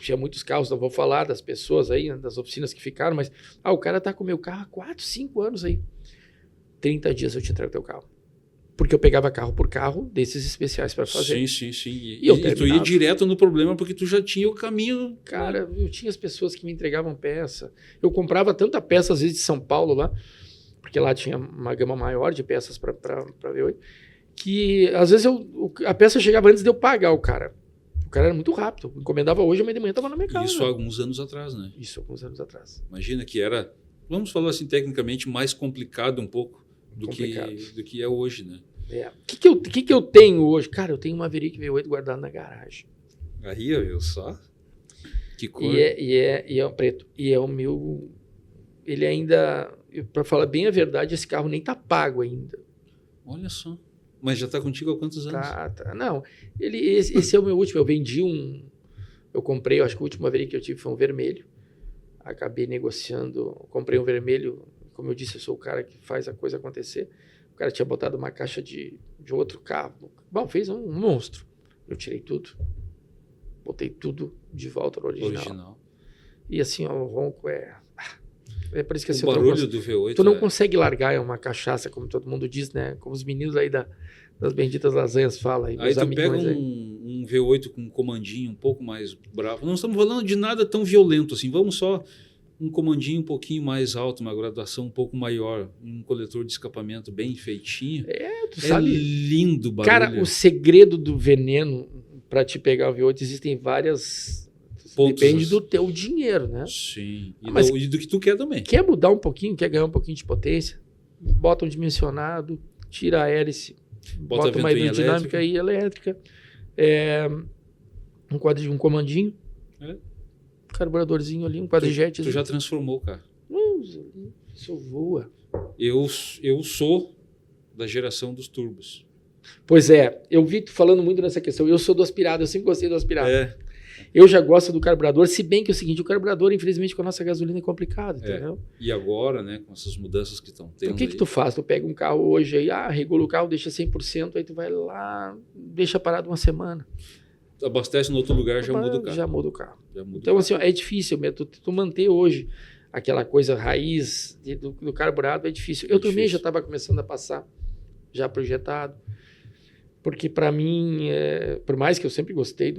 Tinha muitos carros, não vou falar das pessoas aí, das oficinas que ficaram, mas o cara tá com o meu carro há 4, 5 anos aí. 30 dias eu te entrego teu carro. Porque eu pegava carro por carro, desses especiais para fazer. Sim. E tu ia direto no problema porque tu já tinha o caminho. Cara, eu tinha as pessoas que me entregavam peça. Eu comprava tanta peça, às vezes, de São Paulo lá, porque lá tinha uma gama maior de peças para V8, que às vezes a peça chegava antes de eu pagar o cara. O cara era muito rápido. Eu encomendava hoje, amanhã de manhã estava na minha casa. Isso há alguns anos atrás, né? Isso, alguns anos atrás. Imagina que era, vamos falar assim, tecnicamente mais complicado um pouco do que é hoje, né? O que eu tenho hoje? Cara, eu tenho uma Maverick V8 guardada na garagem. Aí, viu só? Que cor. E é um preto. E é o meu... Ele ainda... Para falar bem a verdade, esse carro nem tá pago ainda. Olha só. Mas já tá contigo há quantos anos? Tá. Não, esse é o meu último. Eu vendi eu comprei, eu acho que o último Maverick que eu tive foi um vermelho. Acabei negociando, comprei um vermelho. Como eu disse, eu sou o cara que faz a coisa acontecer. O cara tinha botado uma caixa de outro carro. Bom, fez um monstro. Eu tirei tudo. Botei tudo de volta ao original. E assim, o ronco é por isso que assim, o barulho do V8 tu não consegue largar, é uma cachaça, como todo mundo diz, né? Como os meninos aí das benditas lasanhas falam. Aí tu pega um V8 com um comandinho um pouco mais bravo. Não estamos falando de nada tão violento assim. Vamos só um comandinho um pouquinho mais alto, uma graduação um pouco maior, um coletor de escapamento bem feitinho. Tu sabe. Lindo o barulho. Cara, o segredo do veneno para te pegar o V8 existem várias... Pontos. Depende do teu dinheiro, né? Sim. E do que tu quer também. Quer mudar um pouquinho, quer ganhar um pouinho de potência, bota um dimensionado, tira a hélice, bota uma hidrodinâmica e elétrica, um comandinho, carburadorzinho ali, um quadrijet. Tu já transformou, cara. Isso voa. Eu sou da geração dos turbos. Pois é, eu vi tu falando muito nessa questão. Eu sou do aspirado, eu sempre gostei do aspirado. Eu já gosto do carburador, se bem que é o seguinte, o carburador, infelizmente, com a nossa gasolina é complicado, entendeu? E agora, né, com essas mudanças que estão tendo. Então, o que tu faz? Tu pega um carro hoje aí, regula o carro, deixa 100%, aí tu vai lá, deixa parado uma semana. Abastece no outro lugar, já muda o carro. Já muda o carro. Então, assim, é difícil, tu manter hoje aquela coisa raiz do carburado é difícil. Eu também já estava começando a passar, já projetado, porque para mim, por mais que eu sempre gostei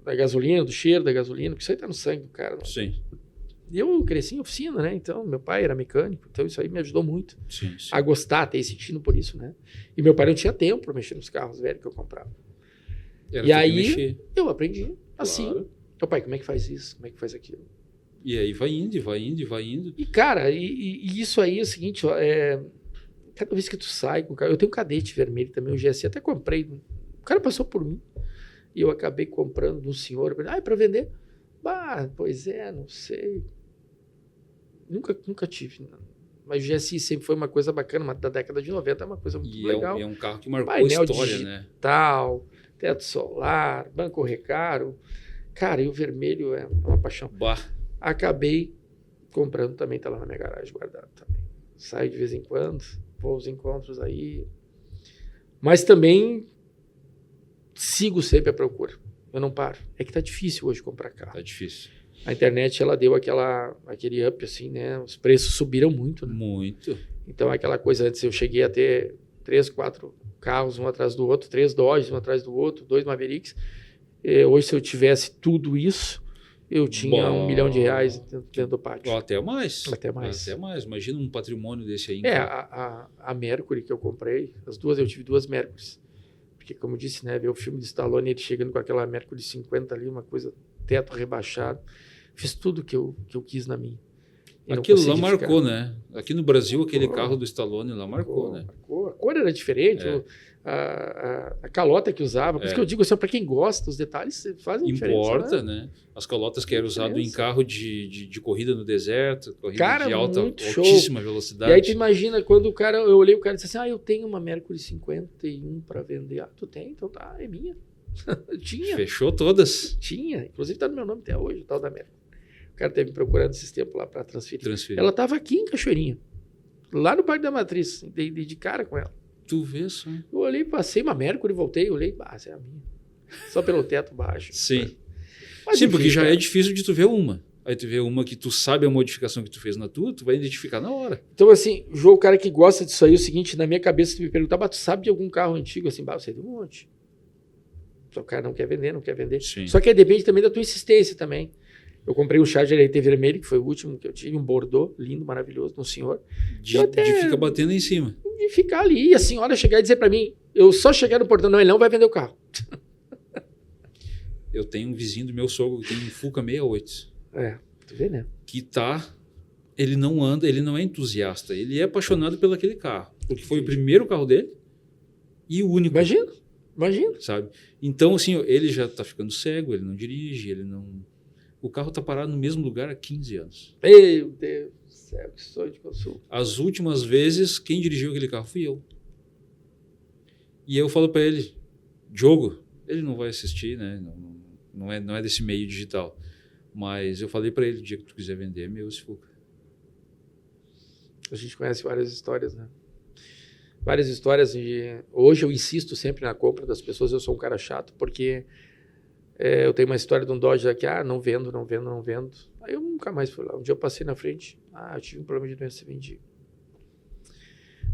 da gasolina, do cheiro da gasolina, porque isso aí tá no sangue do cara. Né? Sim. E eu cresci em oficina, né? Então, meu pai era mecânico, então isso aí me ajudou muito a gostar, a ter esse tino por isso, né? E meu pai não tinha tempo para mexer nos carros velhos que eu comprava. E aí, eu aprendi assim. Claro. Meu pai, como é que faz isso? Como é que faz aquilo? E aí vai indo. E, cara, e isso aí é o seguinte, ó, cada vez que tu sai com o carro... Eu tenho um cadete vermelho também, um GSI, até comprei. O cara passou por mim. E eu acabei comprando de um senhor. É para vender? Pois é, não sei. Nunca tive. Não. Mas o GSI sempre foi uma coisa bacana, da década de 90 é uma coisa muito legal. É um carro que marcou Painel a história, digital, né? teto solar, banco recaro. Cara, e o vermelho é uma paixão. Acabei comprando também, tá lá na minha garagem guardado também. Saio de vez em quando, vou aos encontros aí. Mas também sigo sempre a procura. Eu não paro. É que tá difícil hoje comprar carro. Tá difícil. A internet, ela deu aquele up, assim, né? Os preços subiram muito, né? Muito. Então, aquela coisa, antes eu cheguei a ter 3, 4 carros, um atrás do outro, 3 Dodges, um atrás do outro, 2 Mavericks. Hoje, se eu tivesse tudo isso, eu tinha R$1 milhão dentro do pátio. Até mais. Até mais. Imagina um patrimônio desse aí. A Mercury que eu comprei, eu tive 2 Mercurys. Porque, como eu disse, né, ver o filme de Stallone, ele chegando com aquela Mercury 50 ali, uma coisa, teto rebaixado. Fiz tudo que eu quis na minha. Aquilo lá marcou, né? Aqui no Brasil, aquele carro do Stallone lá marcou, né? Marcou. A cor era diferente, a calota que usava. Por isso que eu digo assim, para quem gosta, os detalhes fazem diferença. Importa, né? As calotas que eram usadas em carro de corrida no deserto, corrida de altíssima velocidade. E aí tu imagina quando eu olhei o cara e disse assim, eu tenho uma Mercury 51 para vender. Tu tem? Então tá, é minha. Tinha. Fechou todas? Tinha. Inclusive tá no meu nome até hoje, o tal da Mercury. O cara teve me procurando esses tempos lá para transferir. Ela estava aqui em Cachoeirinha, lá no Parque da Matriz, de cara com ela. Tu vê só. Eu olhei, passei uma Mercury, voltei, olhei, essa é a minha. Só pelo teto baixo. Sim. Mas, sim, porque já é difícil de tu ver uma. Aí tu vê uma que tu sabe a modificação que tu fez na tua, tu vai identificar na hora. Então, assim, o João, o cara que gosta disso aí, é o seguinte, na minha cabeça, tu me perguntava, tu sabe de algum carro antigo? Assim, eu sei de um monte. Só o cara não quer vender. Sim. Só que aí depende também da tua insistência também. Eu comprei um Charger RT vermelho, que foi o último que eu tive, um Bordeaux, lindo, maravilhoso, de um senhor. De ficar batendo em cima. De ficar ali, e a senhora chegar e dizer pra mim, eu só chegar no portão, ele não vai vender o carro. Eu tenho um vizinho do meu sogro que tem um Fuca 68. Tu vê, né? Que ele não anda, ele não é entusiasta, ele é apaixonado pelo aquele carro. Porque foi o primeiro carro dele e o único. Imagina. Sabe? Então, assim, ele já tá ficando cego, ele não dirige, ele não... O carro está parado no mesmo lugar há 15 anos. Meu Deus do céu, que sonho de consumo. As últimas vezes, quem dirigiu aquele carro fui eu. E eu falo para ele, Diogo, ele não vai assistir, né? Não é desse meio digital. Mas eu falei para ele, o dia que tu quiser vender, é meu esse Fuca. A gente conhece várias histórias, né? Várias histórias. Hoje eu insisto sempre na compra das pessoas, eu sou um cara chato, porque... eu tenho uma história de um Dodge aqui, não vendo. Aí eu nunca mais fui lá. Um dia eu passei na frente, eu tive um problema de doença, vendi.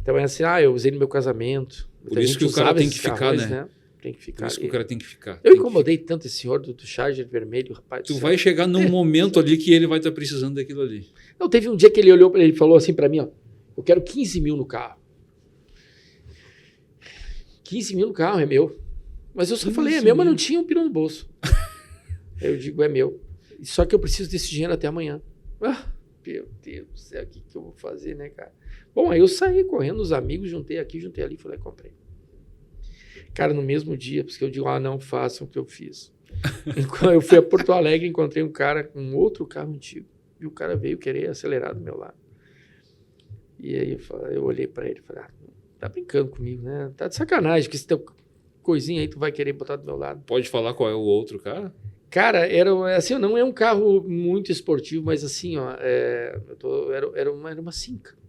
Então é assim, eu usei no meu casamento. Por isso que o cara tem que ficar, né? Tem que ficar. Por isso que o cara tem que ficar. Eu incomodei tanto esse senhor do Charger vermelho, rapaz. Tu vai chegar num momento ali que ele vai estar precisando daquilo ali. Não, teve um dia que ele olhou, ele falou assim pra mim, eu quero 15 mil no carro. 15 mil no carro, é meu. Mas eu só falei, é meu, mas não tinha um pino no bolso. Aí eu digo, é meu. Só que eu preciso desse dinheiro até amanhã. Meu Deus do céu, o que eu vou fazer, né, cara? Bom, aí eu saí correndo, os amigos, juntei aqui, juntei ali, falei, comprei. Cara, no mesmo dia, porque eu digo, não façam o que eu fiz. Eu fui a Porto Alegre, encontrei um cara com um outro carro antigo. E o cara veio querer acelerar do meu lado. E aí eu olhei pra ele e falei, tá brincando comigo, né? Tá de sacanagem, que esse teu coisinha aí tu vai querer botar do meu lado. Pode falar qual é o outro cara? Cara, assim, não é um carro muito esportivo, mas assim, era uma Cinca.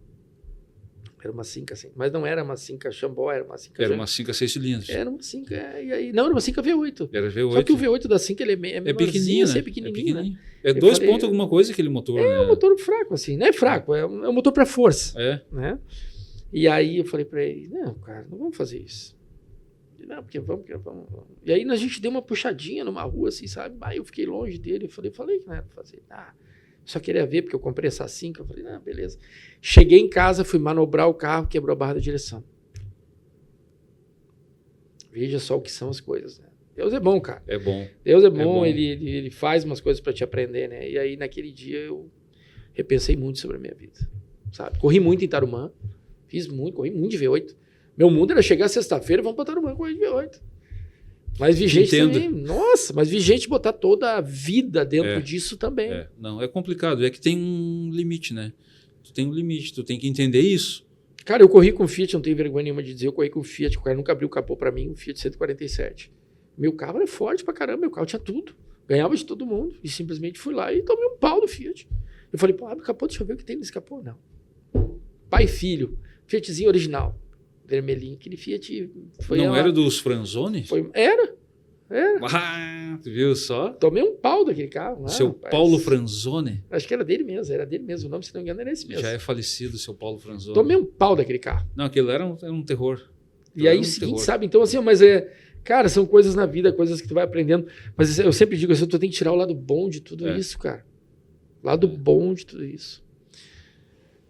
Era uma Cinca, assim. Mas não era uma Cinca Chambó, era uma Cinca... Era uma Cinca 6 cilindros. Era uma Cinca, não, era uma Cinca V8. Era V8. Só que o V8 da Cinca, ele é pequenininho, né? É pequenininho, né? É 2 pontos alguma coisa aquele motor, né? É um motor fraco, assim. Não é fraco, é um motor para força. Né? E aí eu falei para ele, não, cara, não vamos fazer isso. Não, porque vamos. E aí a gente deu uma puxadinha numa rua, assim, sabe? Aí eu fiquei longe dele, eu falei que não era pra fazer. Só queria ver, porque eu comprei essa Cinca. Eu falei, beleza. Cheguei em casa, fui manobrar o carro, quebrou a barra da direção. Veja só o que são as coisas, né? Deus é bom, cara. É bom. Deus é bom. Ele faz umas coisas para te aprender, né? E aí, naquele dia, eu repensei muito sobre a minha vida, sabe? Corri muito em Tarumã, corri muito de V8. Meu mundo era chegar sexta-feira, vamos para Tarumã, correr de V8. Mas vi gente Entendo. também, nossa, mas vi gente botar toda a vida dentro disso também. Não, é complicado. É que tem um limite, né? Tu tem um limite, tu tem que entender isso. Cara, eu corri com o Fiat, não tenho vergonha nenhuma de dizer, eu corri com o Fiat, o cara nunca abriu o capô pra mim, um Fiat 147. Meu carro era forte pra caramba, meu carro tinha tudo. Ganhava de todo mundo. E simplesmente fui lá e tomei um pau do Fiat. Eu falei, pô, abre o capô, deixa eu ver o que tem nesse capô. Não. Pai e filho, Fiatzinho original, vermelhinho. Aquele Fiat foi... Não era dos Franzoni? Era. Ah, tu viu só? Tomei um pau daquele carro lá. Seu rapaz. Paulo Franzoni? Acho que era dele mesmo. O nome, se não me engano, era esse mesmo. Já é falecido, seu Paulo Franzoni. Tomei um pau daquele carro. Não, aquilo era um terror. E aí o seguinte, sabe? Então assim, mas cara, são coisas na vida, coisas que tu vai aprendendo. Mas eu sempre digo assim, tu tem que tirar o lado bom de tudo isso, cara. Lado bom de tudo isso.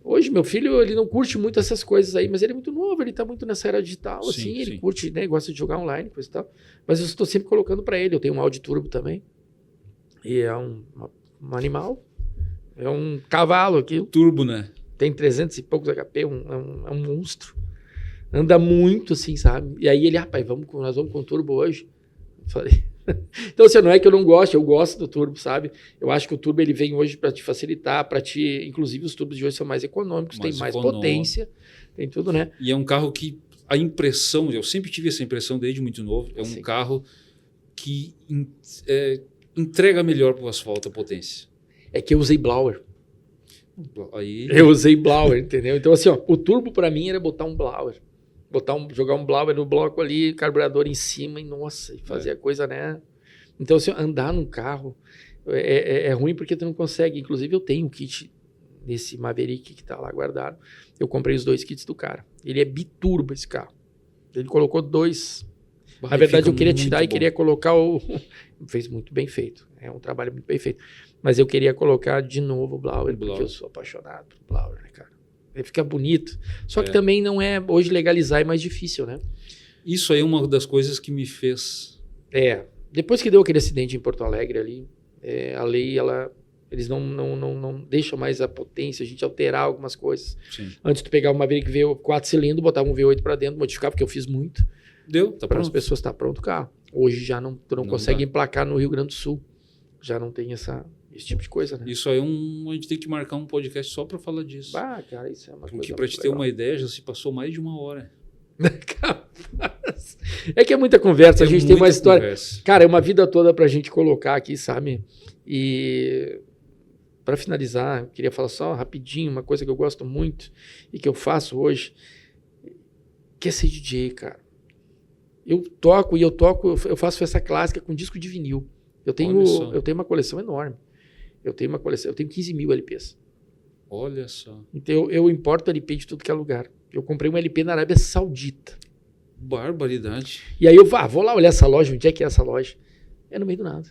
Hoje, meu filho, ele não curte muito essas coisas aí, mas ele é muito novo, ele tá muito nessa era digital, Sim, assim, ele sim. curte, né, gosta de jogar online, coisa e tal. Mas eu estou sempre colocando para ele, eu tenho um Audi Turbo também, e é um animal, é um cavalo aqui, Turbo, né? tem 300 e poucos HP, é um monstro. Anda muito, assim, sabe? E aí ele, pai, nós vamos com o Turbo hoje. Eu falei... Então, assim, não é que eu não gosto, eu gosto do turbo, sabe? Eu acho que o turbo ele vem hoje para te facilitar, inclusive os turbos de hoje são mais econômicos, tem mais potência, tem tudo, né? E é um carro que a impressão, eu sempre tive essa impressão desde muito novo, é um carro que entrega melhor para o asfalto a potência. É que eu usei blower. Aí... Eu usei blower, entendeu? Então, assim, ó, o turbo para mim era botar um blower. Jogar um blower no bloco ali, carburador em cima e, nossa, fazer a coisa, né? Então, assim, andar num carro é ruim porque tu não consegue. Inclusive, eu tenho um kit desse Maverick que tá lá guardado. Eu comprei os 2 kits do cara. Ele é biturbo, esse carro. Ele colocou 2. Na verdade, eu queria tirar e queria colocar o... Fez muito bem feito. É um trabalho muito bem feito. Mas eu queria colocar de novo o blower, porque eu sou apaixonado por blower, né, cara? Ele fica bonito. Só que também não é... Hoje legalizar é mais difícil, né? Isso aí é uma das coisas que me fez... Depois que deu aquele acidente em Porto Alegre ali, a lei, eles não deixam mais a potência, a gente alterar algumas coisas. Sim. Antes de tu pegar uma Maverick V8 4 cilindros, botava um V8 para dentro, modificar, porque eu fiz muito. Deu, tá para pronto. as pessoas estar pronto o carro. Hoje já tu não consegue emplacar no Rio Grande do Sul. Já não tem esse tipo de coisa, né? Isso aí a gente tem que marcar um podcast só para falar disso. Cara, isso é uma coisa porque para te ter uma ideia, já se passou mais de 1 hora. É que é muita conversa, a gente tem uma história. Conversa. Cara, é uma vida toda pra gente colocar aqui, sabe? E para finalizar, eu queria falar só rapidinho uma coisa que eu gosto muito e que eu faço hoje, que é ser DJ, cara. Eu faço festa clássica com disco de vinil. Eu tenho uma coleção enorme. Eu tenho 15 mil LPs. Olha só. Então eu importo LP de tudo que é lugar. Eu comprei um LP na Arábia Saudita. Barbaridade. E aí eu vou lá olhar essa loja, onde é que é essa loja? É no meio do nada.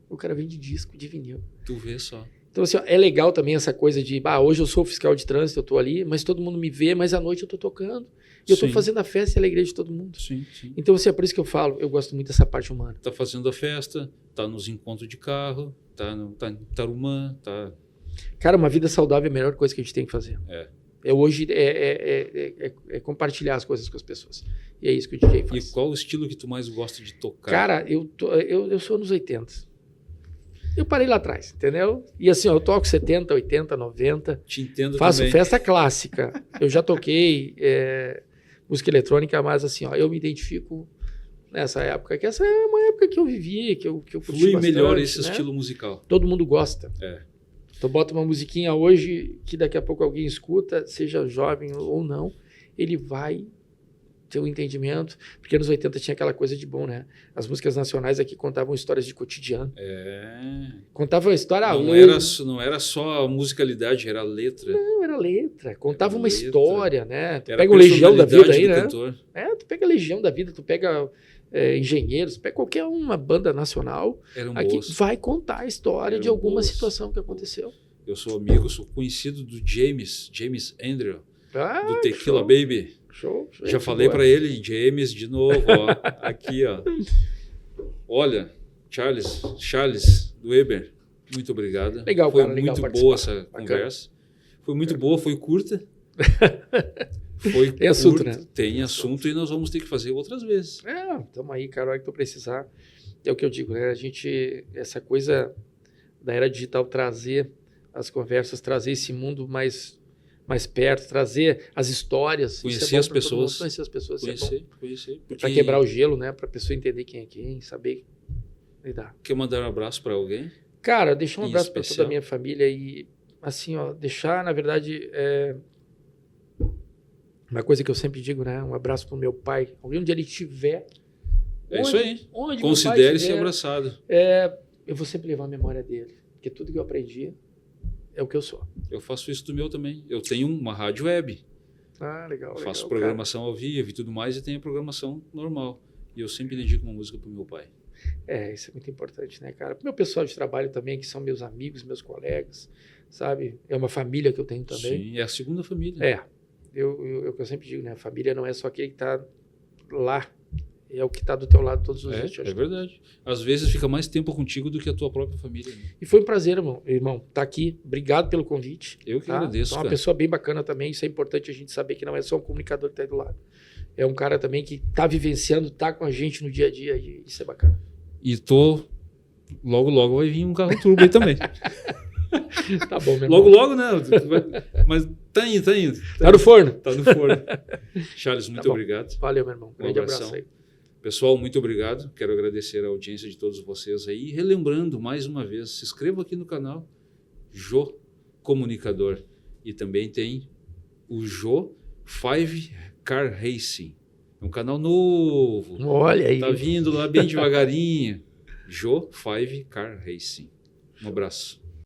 O cara vende disco de vinil. Tu vê só. Então, assim, ó, é legal também essa coisa de, hoje eu sou fiscal de trânsito, eu tô ali, mas todo mundo me vê, mas à noite eu tô tocando. E eu tô fazendo a festa e a alegria de todo mundo. Sim, sim. Então, assim, é por isso que eu falo, eu gosto muito dessa parte humana. Tá fazendo a festa, tá nos encontros de carro, tá em Tarumã, tá... Cara, uma vida saudável é a melhor coisa que a gente tem que fazer. Hoje compartilhar as coisas com as pessoas. E é isso que o DJ faz. E qual o estilo que tu mais gosta de tocar? Cara, eu sou anos 80. Eu parei lá atrás, entendeu? E assim, ó, eu toco 70, 80, 90. Te entendo faço também. Festa clássica. Eu já toquei música eletrônica, mas assim, ó, eu me identifico nessa época, que essa é uma época que eu vivi, que eu curti Flui bastante, melhor esse né? estilo musical. Todo mundo gosta. Tu bota uma musiquinha hoje, que daqui a pouco alguém escuta, seja jovem ou não, ele vai ter um entendimento, porque nos 80 tinha aquela coisa de bom, né? As músicas nacionais aqui contavam histórias de cotidiano. Contavam a história... Não era só a musicalidade, era a letra. Não, era letra. Contava uma história, né? Tu Era pega o Legião da Vida aí, né? Cantor. Tu pega a Legião da Vida, tu pega Engenheiros, tu pega qualquer uma banda nacional, aqui vai contar a história de alguma situação que aconteceu. Eu sou conhecido do James Andrew, do Tequila show. Baby. Show. Já falei para ele, James, de novo, ó, aqui, ó. Olha, Charles do Weber, muito obrigado. Legal, foi cara, muito legal boa essa conversa. Foi muito boa, foi curta. Foi Tem assunto, curto, né? Tem assunto e nós vamos ter que fazer outras vezes. Estamos aí, cara, a hora que tu precisar. É o que eu digo, né? Essa coisa da era digital, trazer as conversas, trazer esse mundo mais perto, trazer as histórias. Conhecer as pessoas. Conhecer as pessoas, isso é bom. Conhecer. Para quebrar o gelo, né? Para a pessoa entender quem é quem, saber lidar. Quer mandar um abraço para alguém? Cara, deixar um Em abraço para toda especial? a minha família e, assim, ó, deixar, na verdade, uma coisa que eu sempre digo, né? Um abraço pro meu pai. Onde ele estiver. É isso aí. Onde Considere-se meu pai abraçado. estiver, eu vou sempre levar a memória dele. Porque tudo que eu aprendi é o que eu sou. Eu faço isso do meu também. Eu tenho uma rádio web. Legal. Faço legal, programação ao vivo e tudo mais, e tenho a programação normal. E eu sempre dedico uma música pro meu pai. Isso é muito importante, né, cara? Pro meu pessoal de trabalho também, que são meus amigos, meus colegas, sabe? É uma família que eu tenho também. Sim, é a segunda família. É o que eu sempre digo, né? A família não é só aquele que está lá, é o que está do teu lado todos os dias. É verdade. Às vezes fica mais tempo contigo do que a tua própria família. Né? E foi um prazer, irmão, tá aqui. Obrigado pelo convite. Eu que tá? agradeço, É uma cara. pessoa bem bacana também. Isso é importante a gente saber que não é só um comunicador que está aí do lado. É um cara também que está vivenciando, está com a gente no dia a dia. E isso é bacana. E logo vai vir um carro turbo aí também. Tá bom, meu irmão. Logo, né? Mas tá indo. Tá no forno. Tá no forno. Charles, muito bom. obrigado. Valeu, meu irmão. Grande abração. abraço aí. Pessoal, muito obrigado. Quero agradecer a audiência de todos vocês aí. E relembrando mais uma vez, se inscreva aqui no canal Jô Comunicador. E também tem o Jô 5 Car Racing. É um canal novo. Olha aí. Tá vindo lá bem devagarinho. Jô 5 Car Racing. Um abraço.